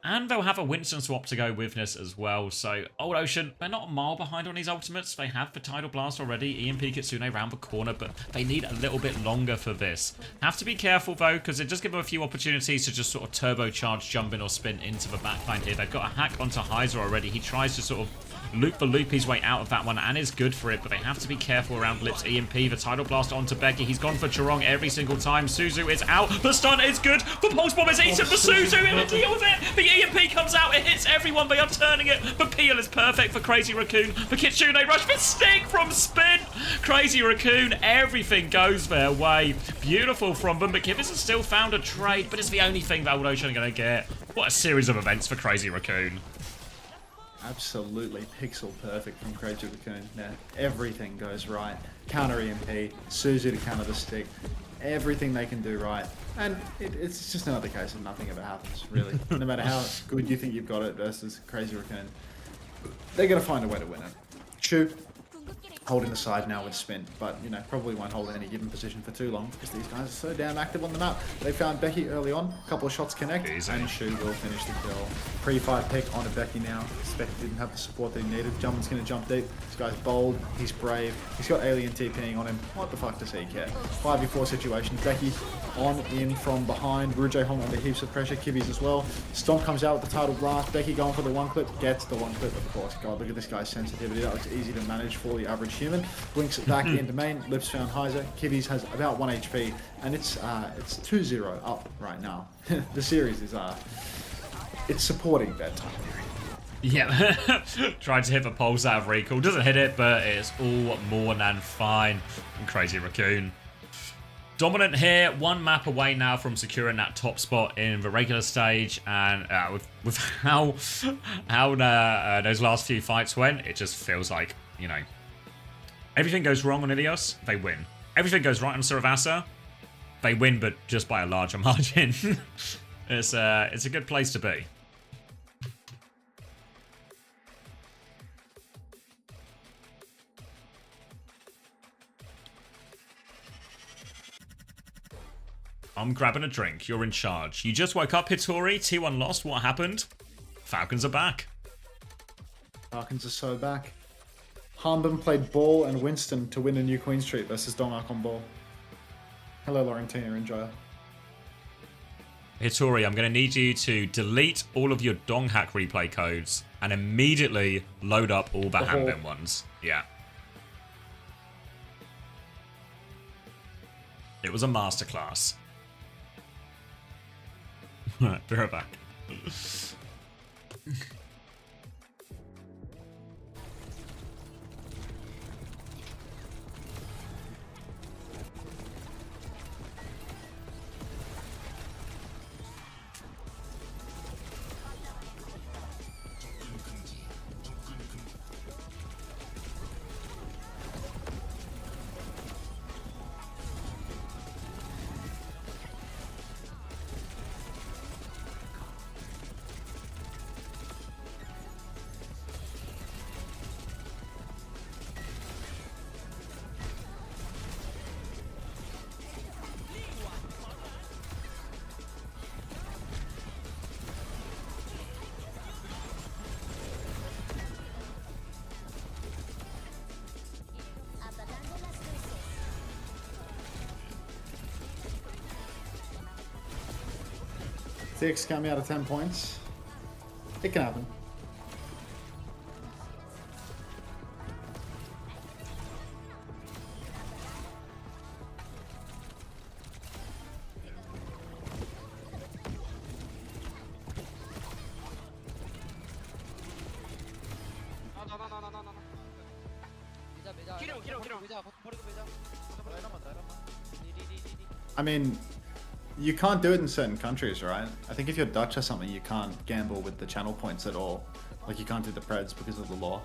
And they'll have a Winston swap to go with this as well. So, Old Ocean, they're not a mile behind on these ultimates. They have the Tidal Blast already. EMP Kitsune around the corner, but they need a little bit longer for this. Have to be careful, though, because it does give them a few opportunities to just sort of turbocharge Jumpin or Spin into the backline here. They've got a hack onto Heiser already. He tries to sort of loop for loop his way out of that one, and is good for it, but they have to be careful around Lip's EMP. The Tidal Blast onto Becky. He's gone for Chorong every single time. Suzu is out. The stun is good. The Pulse Bomb is eaten for Suzu. He'll deal with it. The EMP comes out. It hits everyone. They are turning it. The Peel is perfect for Crazy Raccoon. The Kitsune Rush. The stick from Spin. Crazy Raccoon. Everything goes their way. Beautiful from them. But Kivas has still found a trade, but it's the only thing that Old Ocean are going to get. What a series of events for Crazy Raccoon. Absolutely pixel perfect from Crazy Raccoon. Now, everything goes right. Counter EMP, Suzu to counter the stick. Everything they can do right. And it's just another case of nothing ever happens, really. No matter how good you think you've got it versus Crazy Raccoon, they're going to find a way to win it. Shu, holding the side now with Spin, but, you know, probably won't hold any given position for too long because these guys are so damn active on the map. They found Becky early on, a couple of shots connect, and Shu will finish the kill. Pre-fight pick onto Becky now. Spec didn't have the support that he needed. Jumpman's going to jump deep. This guy's bold, he's brave, he's got alien TPing on him. What the fuck does he care? 5v4 situation, Becky on in from behind. Rujo Hong under heaps of pressure, Kibbies as well. Stomp comes out with the Tidal Blast. Becky going for the one clip, gets the one clip, of course. God, look at this guy's sensitivity. That looks easy to manage for the average human. Blinks it back into main. Lips found Heiser. Kibbies has about 1 HP, and it's 2-0 up right now. The series is it's supporting bedtime. Yeah, tried to hit the pulse out of recall. Doesn't hit it, but it's all more than fine. And Crazy Raccoon. Dominant here, one map away now from securing that top spot in the regular stage, and with how those last few fights went, it just feels like, you know, everything goes wrong on Ilios, they win. Everything goes right on Saravasa, they win, but just by a larger margin. It's a good place to be. I'm grabbing a drink. You're in charge. You just woke up, Hitori. T1 lost. What happened? Falcons are back. Falcons are so back. Harmbin played Ball and Winston to win a new Queen Street versus Dongak on Ball. Hello, Laurentina. Enjoy. Hitori, I'm going to need you to delete all of your Dong Hack replay codes and immediately load up all the Hanbin ones. Yeah. It was a masterclass. Right, be right back. Six got me out of 10 points. It can happen. I mean, you can't do it in certain countries, right? I think if you're Dutch or something, you can't gamble with the channel points at all. Like, you can't do the Preds because of the law.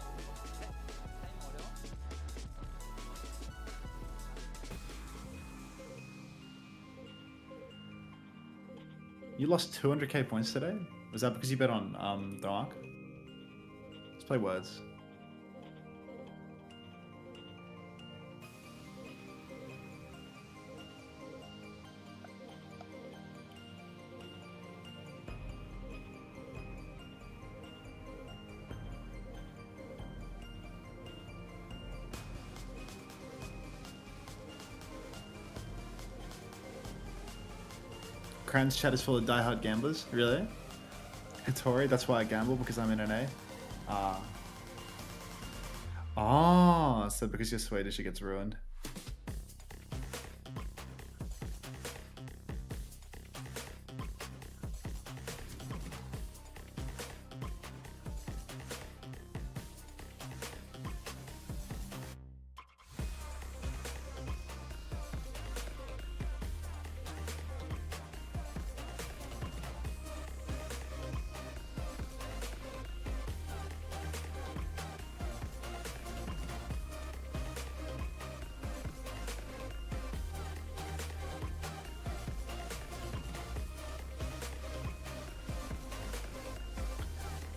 You lost 200k points today? Was that because you bet on the Arc? Let's play words. Kran's chat is full of diehard gamblers. Really? Hitori, that's why I gamble, because I'm in an A. Oh, so because you're Swedish, it gets ruined.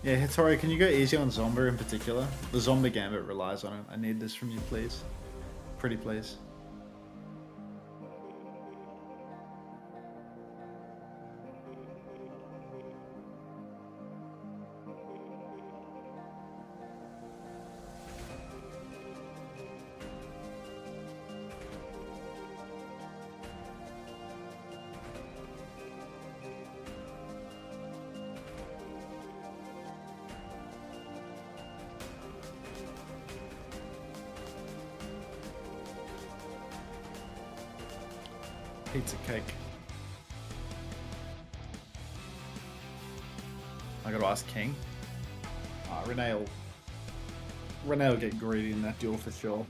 Yeah, Hitori, can you go easy on Zomba in particular? The Zomba Gambit relies on it. I need this from you, please. Pretty please. Pizza cake. I gotta ask King. Renee will get greedy in that duel for sure.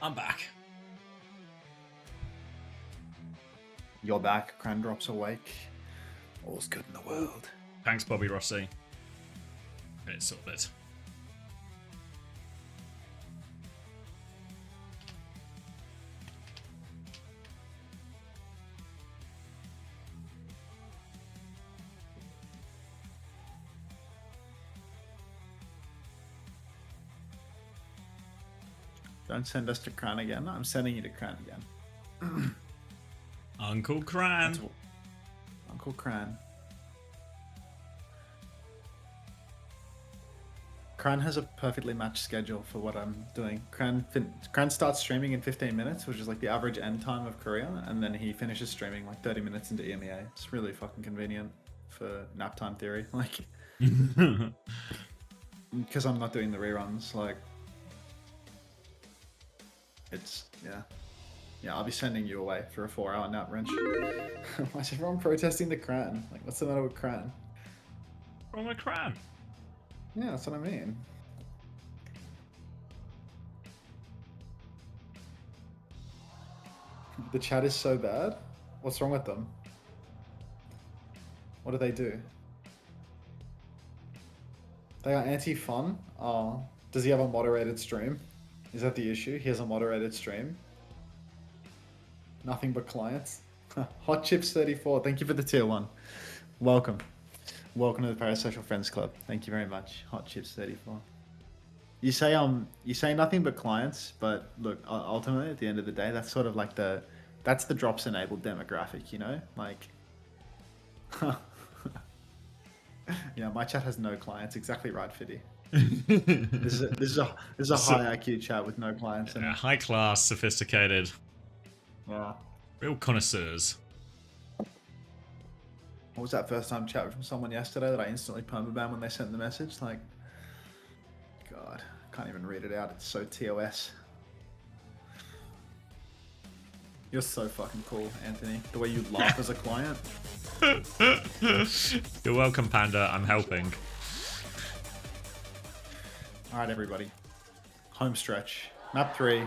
I'm back. You're back. Cran drops awake. All's good in the world. Thanks, Bobby Rossi. It's sorted. Don't send us to Cran again. I'm sending you to Cran again. Uncle Cran. Uncle Cran. Cran has a perfectly matched schedule for what I'm doing. Cran starts streaming in 15 minutes, which is like the average end time of Korea, and then he finishes streaming like 30 minutes into EMEA. It's really fucking convenient for nap time theory. Like, because I'm not doing the reruns, like, it's, yeah, I'll be sending you away for a 4-hour nap wrench. Why is everyone protesting the Cran? Like, what's the matter with Cran? What's wrong with Cran? Yeah, that's what I mean. The chat is so bad. What's wrong with them? What do they do? They are anti-fun? Oh, does he have a moderated stream? Is that the issue? He has a moderated stream? Nothing but clients? Hot Chips 34, thank you for the tier 1. Welcome. Welcome to the Parasocial Friends Club. Thank you very much. Hot Chips 34. You say nothing but clients, but look, ultimately at the end of the day, that's sort of like that's the drops enabled demographic, you know? Like, yeah, my chat has no clients. Exactly right, Fiddy. This is a high IQ chat with no clients in it. High class, sophisticated. Yeah. Real connoisseurs. What was that first time chat from someone yesterday that I instantly permabanned when they sent the message? Like, God, I can't even read it out. It's so TOS. You're so fucking cool, Anthony. The way you laugh as a client. You're welcome, Panda. I'm helping. All right, everybody. Home stretch. Map 3.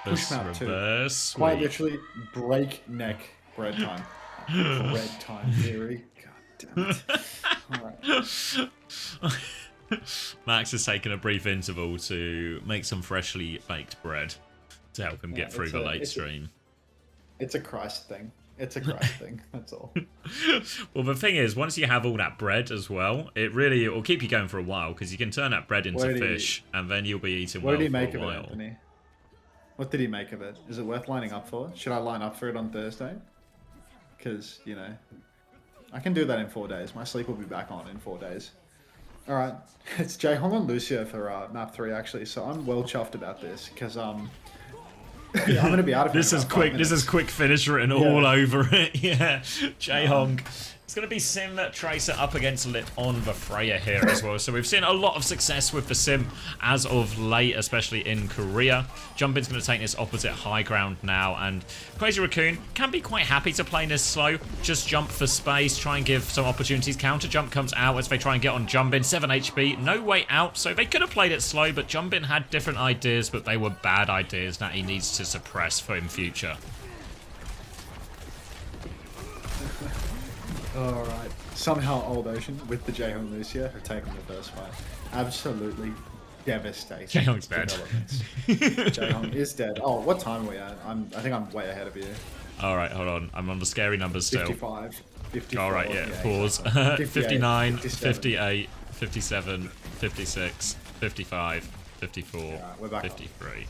Push map 2. Reverse Quite sweep. literally breakneck bread time. Bread time theory. God damn it. All right. Max has taken a brief interval to make some freshly baked bread to help him get through the late stream. It's a Christ thing. It's a Christ thing. That's all. Well, the thing is, once you have all that bread as well, it will keep you going for a while because you can turn that bread into fish, and then you'll be eating well for a while. What did he make of it, Anthony? What did he make of it? Is it worth lining up for? Should I line up for it on Thursday? Because, you know, I can do that in 4 days. My sleep will be back on in 4 days. All right. It's Jaehong and Lucio for map 3, actually. So I'm well chuffed about this because I'm going to be out of here. This is quick. This is quick finish written all over it. Yeah, Jaehong It's going to be Sim Tracer up against Lip on the Freya here as well. So we've seen a lot of success with the Sim as of late, especially in Korea. Jumpin's going to take this opposite high ground now, and Crazy Raccoon can be quite happy to play this slow. Just jump for space, try and give some opportunities. Counter jump comes out as they try and get on Jumpin. 7 HP, no way out. So they could have played it slow, but Jumpin had different ideas, but they were bad ideas that he needs to suppress for in future. Alright. Somehow Old Ocean with the Jaehong Lucia have taken the first fight. Absolutely devastating. Jaehong's dead. Jaehong is dead. Oh, what time are we at? I think I'm way ahead of you. Alright, hold on. I'm on the scary numbers still. 55. 54. Alright, yeah, pause. 59, 58, 57, 56, 55, 54, we're back 53.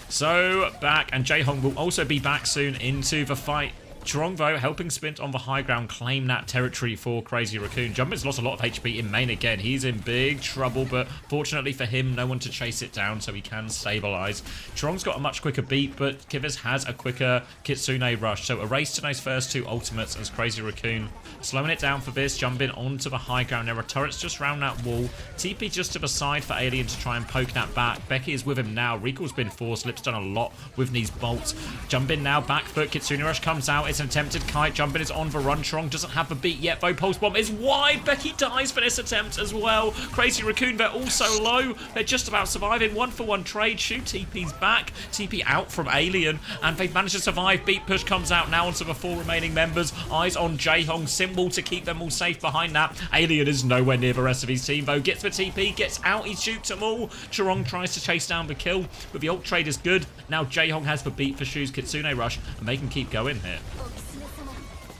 So, back, and Jaehong will also be back soon into the fight. Chorong, though, helping Spint on the high ground claim that territory for Crazy Raccoon. Jumpin's lost a lot of HP in main again. He's in big trouble, but fortunately for him, no one to chase it down, so he can stabilize. Chorong's got a much quicker beat, but Kivas has a quicker Kitsune rush. So erase today's first two ultimates as Crazy Raccoon slowing it down for this. Jumpin onto the high ground. There are turrets just round that wall. TP just to the side for Alien to try and poke that back. Becky is with him now. Recall's been forced. Lip's done a lot with these bolts. Jumpin now, back foot. Kitsune rush comes out. It's an attempted kite. Jumpin is on the run. Chorong doesn't have the beat yet, though. Pulse bomb is wide. Becky dies for this attempt as well. Crazy Raccoon, they're also low. They're just about surviving. 1-for-1 trade. Shoot TP's back. TP out from Alien, and they've managed to survive. Beat push comes out now onto the 4 remaining members. Eyes on Jaehong. Symbol to keep them all safe behind that. Alien is nowhere near the rest of his team, though. Gets the TP, gets out. He shoots them all. Chorong tries to chase down the kill, but the ult trade is good. Now Jaehong has the beat for Shu's Kitsune rush, and they can keep going here.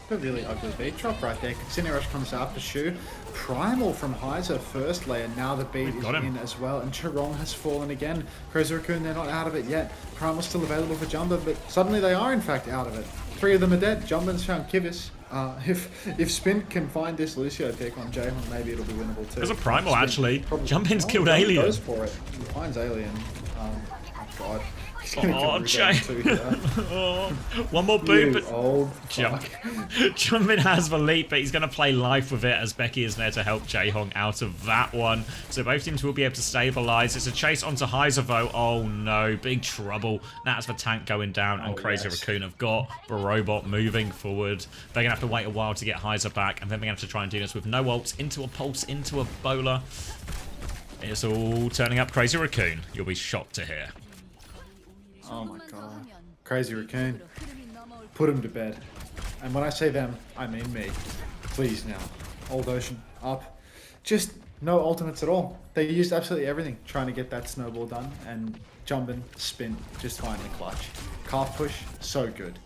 A really ugly beat drop right there. Kitsune rush comes after Shu. Primal from Heiser first layer. Now the beat is in as well, and Chorong has fallen again. Crazy Raccoon, they're not out of it yet. Primal's still available for Jumpin, but suddenly they are in fact out of it. 3 of them are dead. Jumpin's found Kivis. If Spin can find this Lucio pick on Jaehong, maybe it'll be winnable too. There's a Primal actually. Jumpin's killed Jump Alien. goes for it. He finds Alien. Oh god. Oh, Jay. One more boot, but Jumpin has the leap, but he's going to play life with it as Becky is there to help Jaehong out of that one. So both teams will be able to stabilize. It's a chase onto Heiser though. Oh no, big trouble. That's the tank going down, and Crazy Raccoon have got the robot moving forward. They're going to have to wait a while to get Heiser back, and then they're going to have to try and do this with no ults, into a pulse, into a bowler. It's all turning up Crazy Raccoon. You'll be shocked to hear. Oh my god. Crazy Raccoon. Put him to bed. And when I say them, I mean me. Please now. Old Ocean up. Just no ultimates at all. They used absolutely everything trying to get that snowball done, and Jumpin, Spin, just finally clutch. Calf push, so good.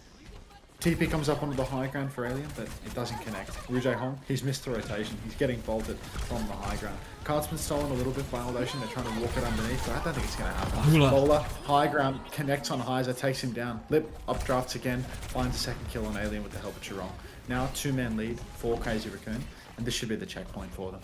TP comes up onto the high ground for Alien, but it doesn't connect. Jaehong, he's missed the rotation. He's getting bolted from the high ground. Cart's been stolen a little bit by Old Ocean. They're trying to walk it underneath, but I don't think it's going to happen. Bowler, high ground, connects on Heiser, takes him down. Lip, updrafts again, finds a second kill on Alien with the help of Chorong. Now 2-man lead for Crazy Raccoon, and this should be the checkpoint for them.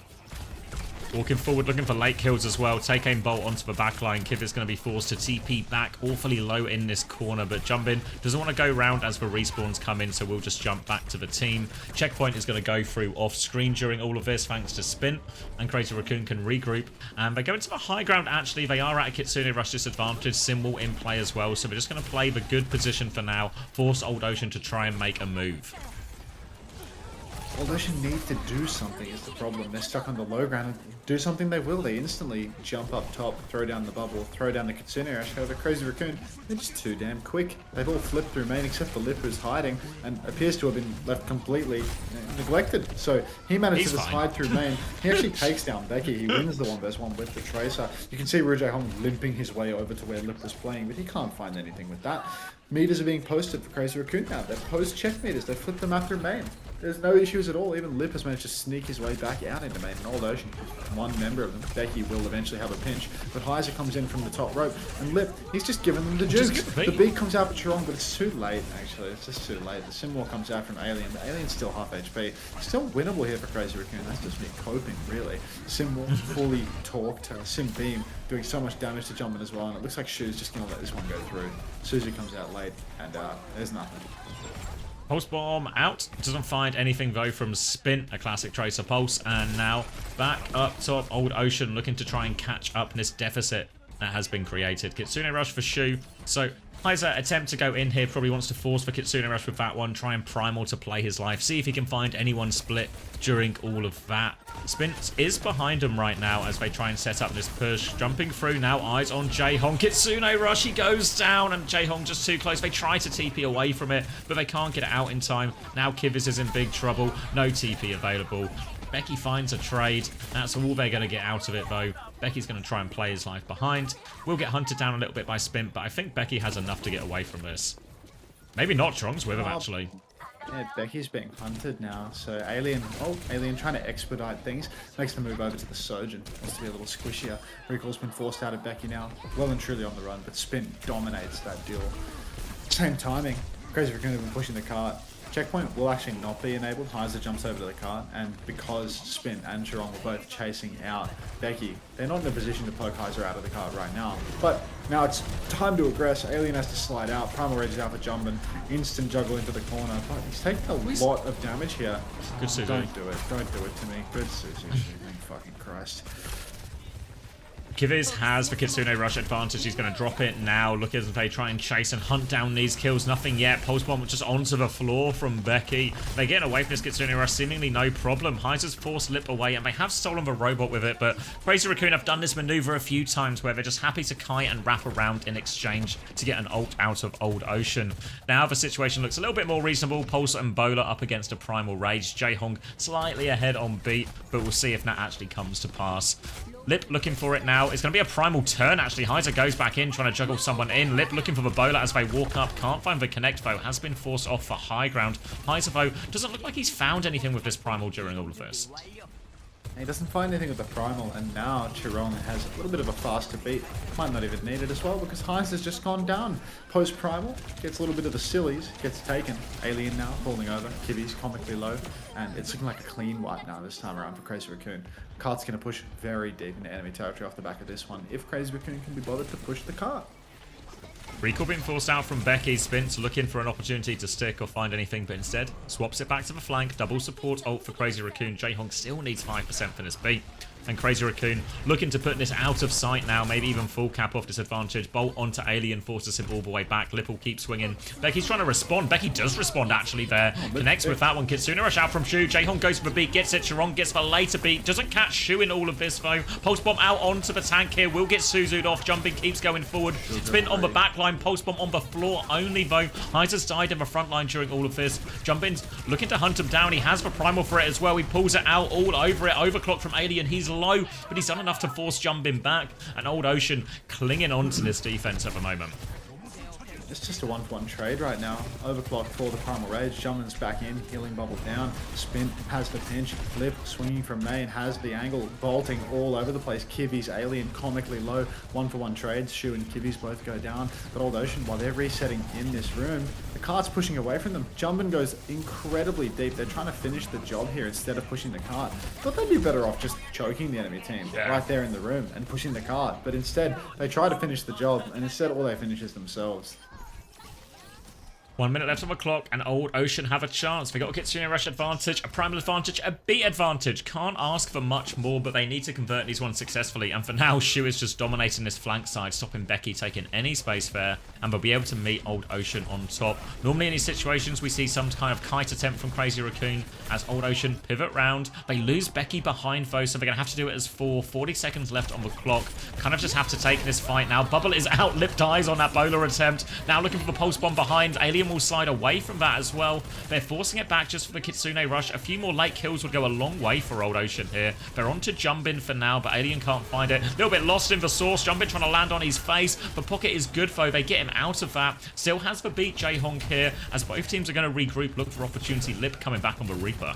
Walking forward, looking for late kills as well. Take aim bolt onto the backline. Kiv is going to be forced to TP back awfully low in this corner, but Jumpin doesn't want to go round as the respawns come in, so we'll just jump back to the team. Checkpoint is going to go through off screen during all of this, thanks to Spin, and Crazy Raccoon can regroup. And they go into the high ground. Actually, they are at a Kitsune rush disadvantage. Symbol in play as well, so we're just going to play the good position for now. Force Old Ocean to try and make a move. Old Ocean need to do something is the problem. They're stuck on the low ground. Do something they will. They instantly jump up top, throw down the bubble, throw down the Kitsune rush. However, Crazy Raccoon, they're just too damn quick. They've all flipped through main except for Lip, who's hiding and appears to have been left completely neglected. So he managed to just hide through main. He actually takes down Becky. He wins the 1vs1 with the Tracer. You can see Jaehong limping his way over to where Lip was playing, but he can't find anything with that. Meters are being posted for Crazy Raccoon now. They're post-check meters. They flip them after main. There's no issues at all. Even Lip has managed to sneak his way back out into main. And Old Ocean, one member of them, Becky, will eventually have a pinch. But Heiser comes in from the top rope. And Lip, he's just giving them the juice. The beat comes out for Chorong, but it's too late, actually. It's just too late. The Symbol comes out from Alien. The Alien's still half HP. Still winnable here for Crazy Raccoon. That's just me coping, really. Symbol fully torqued. Sim Beam doing so much damage to Jumpin as well. And it looks like Shu's just going to let this one go through. Suzy comes out late, and there's nothing. Pulse Bomb out. Doesn't find anything though from Spin, a classic Tracer Pulse. And now back up top, Old Ocean looking to try and catch up this deficit that has been created. Kitsune Rush for Shu. So Heiser attempt to go in here, probably wants to force for Kitsune Rush with that one, try and Primal to play his life, see if he can find anyone split during all of that. Spin is behind him right now as they try and set up this push. Jumping through now, eyes on Jaehong. Kitsune Rush, he goes down, and Jaehong just too close. They try to TP away from it, but they can't get it out in time. Now Kivas is in big trouble, no TP available. Becky finds a trade. That's all they're going to get out of it, though. Becky's going to try and play his life behind. Will get hunted down a little bit by Spin, but I think Becky has enough to get away from this. Maybe not. Chong's with him, actually. Yeah, Becky's being hunted now. So Alien trying to expedite things. Makes the move over to the Sojin. Wants to be a little squishier. Recall's been forced out of Becky now. Well and truly on the run, but Spin dominates that duel. Same timing. Crazy Raccoon have been pushing the cart. Checkpoint will actually not be enabled. Heiser jumps over to the cart, and because Spin and Chirong were both chasing out Becky, they're not in a position to poke Heiser out of the cart right now. But now it's time to aggress. Alien has to slide out. Primal Rage is out for Jumbin. Instant juggle into the corner. But he's taking a lot of damage here. Good Suzu. Don't do it. Don't do it to me. Good Suzu. Thank fucking Christ. Kivas has the Kitsune Rush advantage. He's going to drop it now. Look as they try and chase and hunt down these kills. Nothing yet. Pulse Bomb just onto the floor from Becky. They get away from this Kitsune Rush seemingly no problem. Heiser's forced Lip away, and they have stolen the robot with it, but Crazy Raccoon have done this maneuver a few times where they're just happy to kite and wrap around in exchange to get an ult out of Old Ocean. Now the situation looks a little bit more reasonable. Pulse and Bola up against a Primal Rage. Jaehong slightly ahead on beat, but we'll see if that actually comes to pass. Lip looking for it now. It's going to be a Primal turn, actually. Heiser goes back in, trying to juggle someone in. Lip looking for the Bola as they walk up. Can't find the connect, though. Has been forced off for high ground. Heiser, though, doesn't look like he's found anything with this Primal during all of this. He doesn't find anything with the Primal, and now Chirong has a little bit of a faster beat. Might not even need it as well, because Heiser's just gone down. Post-Primal, gets a little bit of the sillies, gets taken. Alien now, falling over. Kivi's comically low, and it's looking like a clean wipe now this time around for Crazy Raccoon. Cart's going to push very deep into enemy territory off the back of this one, if Crazy Raccoon can be bothered to push the cart. Recall being forced out from Becky. Spin's looking for an opportunity to stick or find anything, but instead swaps it back to the flank. Double support ult for Crazy Raccoon. Jaehong still needs 5% for this beat. And Crazy Raccoon looking to put this out of sight now, maybe even full cap off this advantage. Bolt onto Alien, forces him all the way back. Lip will keep swinging. Becky's trying to respond. Becky does respond actually there. Connects with that one. Kitsune Rush out from Shu. Jaehong goes for the beat, gets it. Chirong gets the later beat. Doesn't catch Shu in all of this though. Pulse Bomb out onto the tank here. Will get Suzu'd off. Jumping keeps going forward. Spin on the back line. Pulse Bomb on the floor only though. Heiser's died in the front line during all of this. Jumpin's looking to hunt him down. He has the Primal for it as well. He pulls it out all over it. Overclock from Alien. He's low, but he's done enough to force Jumbin back. And Old Ocean clinging on to this defense at the moment. It's just a 1-for-1 trade right now. Overclock for the Primal Rage. Jumbin's back in, healing bubble down. Spin has the pinch. Flip swinging from main, has the angle, bolting all over the place. Kivi's Alien comically low. 1-for-1 trades. Shu and Kivi's both go down. But Old Ocean, while they're resetting in this room, the cart's pushing away from them. Jumbin goes incredibly deep. They're trying to finish the job here instead of pushing the cart. Thought they'd be better off just choking the enemy team right there in the room and pushing the cart. But instead, they try to finish the job, and instead all they finish is themselves. 1 minute left on the clock, and Old Ocean have a chance. They got a Kitsune Rush advantage, a Primal advantage, a beat advantage. Can't ask for much more, but they need to convert these ones successfully. And for now, Shu is just dominating this flank side, stopping Becky taking any space there, and they'll be able to meet Old Ocean on top. Normally in these situations, we see some kind of kite attempt from Crazy Raccoon as Old Ocean pivot round. They lose Becky behind though, so they're going to have to do it as 40 seconds left on the clock. Kind of just have to take this fight now. Bubble is out, Lip dies on that Bola attempt. Now looking for the Pulse Bomb behind. Alien will slide away from that as well. They're forcing it back just for the Kitsune Rush. A few more late kills would go a long way for Old Ocean here. They're on to Jumbin for now, but Alien can't find it. A little bit lost in the source. Jumbin trying to land on his face. The pocket is good though. They get him out of that. Still has the beat Jaehong here as both teams are going to regroup, look for opportunity. Lip coming back on the Reaper.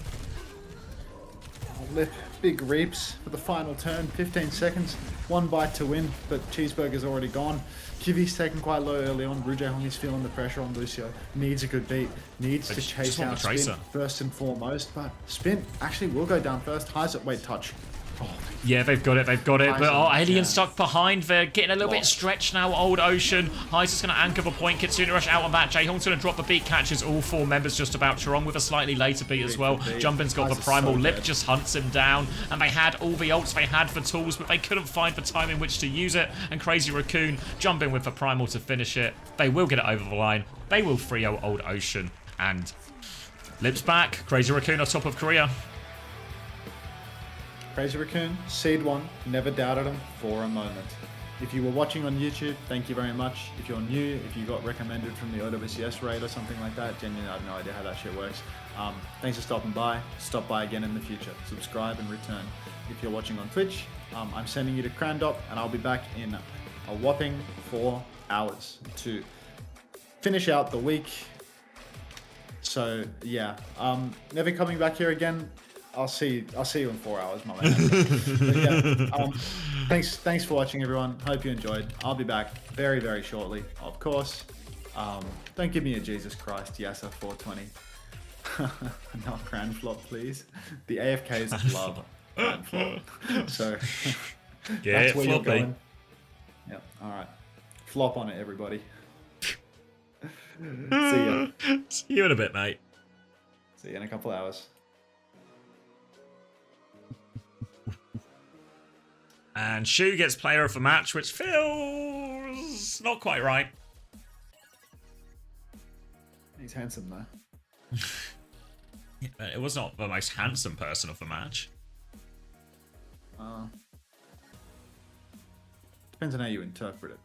Lip, big reaps for the final turn. 15 seconds, 1 bite to win, but Cheeseburger's already gone. Kivi's taken quite low early on. Jaehong is feeling the pressure on Lucio. Needs a good beat. Needs to chase out Spin first and foremost. But Spin actually will go down first. Heiser, wait, touch. Oh, Yeah, they've got it. But oh, Alien Yeah. stuck behind. They're getting a little bit stretched now. Old Ocean. Heiser's going to anchor the point. Kitsune Rush out on that. Jaehong's going to drop the beat. Catches all 4 members just about. Charong with a slightly later beat as well. Jumpin's got the Heiser's primal. so Lip good. just hunts him down. And they had all the ults. They had the tools, but they couldn't find the time in which to use it. And Crazy Raccoon jumping with the primal to finish it. They will get it over the line. They will free out Old Ocean. And Lip's back. Crazy Raccoon on top of Korea. Crazy Raccoon, Seed 1, never doubted him for a moment. If you were watching on YouTube, thank you very much. If you're new, if you got recommended from the OWCS raid or something like that, genuinely I have no idea how that shit works. Thanks for stopping by. Stop by again in the future. Subscribe and return. If you're watching on Twitch, I'm sending you to Crandop and I'll be back in a whopping 4 hours to finish out the week. So yeah, never coming back here again. I'll see you in 4 hours, my man. But yeah, thanks for watching, everyone. Hope you enjoyed. I'll be back very, very shortly, of course. Don't give me a Jesus Christ Yasa 420. Not Cran Flop, please. The AFKs love Cran Flop. So that's where you're going. Yep. All right. Flop on it, everybody. See ya. See you in a bit, mate. See you in a couple hours. And Shu gets player of the match, which feels not quite right. He's handsome though. Yeah, it was not the most handsome person of the match. Depends on how you interpret it.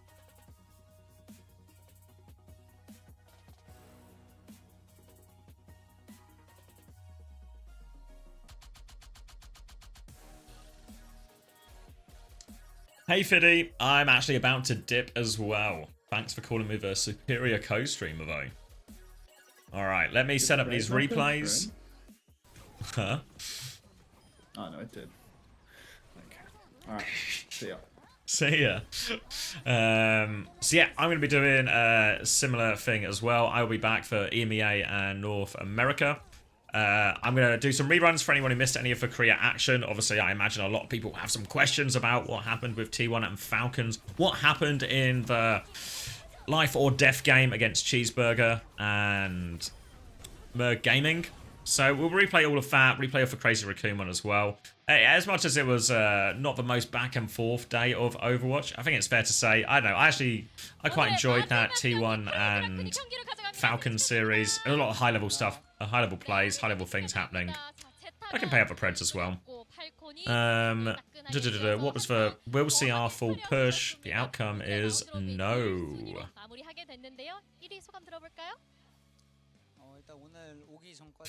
Hey Fiddy, I'm actually about to dip as well. Thanks for calling me the superior co-streamer though. Alright, let me set up these replays. Huh? Oh no, it did. Okay. Alright, see ya. See ya. So yeah, I'm going to be doing a similar thing as well. I'll be back for EMEA and North America. I'm going to do some reruns for anyone who missed any of the Korea action. Obviously, I imagine a lot of people have some questions about what happened with T1 and Falcons. What happened in the life or death game against Cheeseburger and Merg Gaming. So we'll replay all of that, replay off the Crazy Raccoon one as well. As much as it was not the most back and forth day of Overwatch, I think it's fair to say, I don't know, I quite enjoyed that T1 and Falcon series. A lot of high-level stuff, high-level plays, high-level things happening. I can pay up the Preds as well. What was the... Will CR full push? The outcome is no.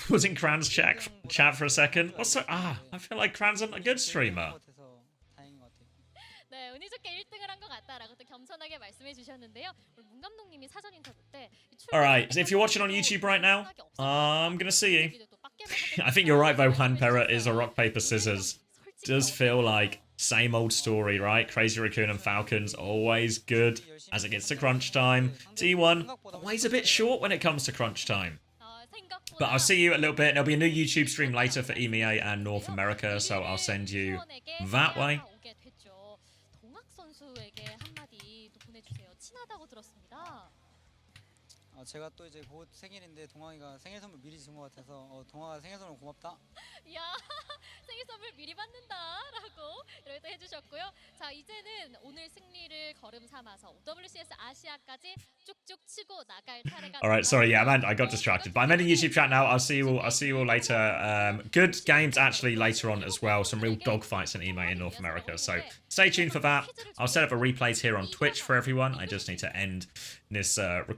Was in Kran's chat for a second? Also, I feel like Kran's a good streamer. 네, 운이 좋게 1등을 한 것 같다라고 또 겸손하게 말씀해 주셨는데요. 우리 문 감독님이 사전 인터뷰 때 Alright, so if you're watching on YouTube right now, I'm gonna see you. I think you're right though, Hanpera is a rock, paper, scissors. Does feel like same old story, right? Crazy Raccoon and Falcons, always good as it gets to crunch time. T1, always a bit short when it comes to crunch time. But I'll see you a little bit. There'll be a new YouTube stream later for EMEA and North America, so I'll send you that way. 선수에게 한마디 또 보내주세요. 친하다고 들었습니다. 제가 또 이제 곧 생일인데 동아이가 생일 선물 미리 준 것 같아서 동아가 생일 선물 고맙다. 야, 생일 선물 미리 받는다라고 이렇게 또 해주셨고요. 자, 이제는 오늘 승리를 걸음 삼아서 OWCS 아시아까지 쭉쭉 치고 나갈 차례가. Alright, sorry, yeah, I got distracted. But I'm ending YouTube chat now. I'll see you all later. Good games actually later on as well. Some real dogfights in EMEA in North America. So stay tuned for that. I'll set up a replays here on Twitch for everyone. I just need to end this recording.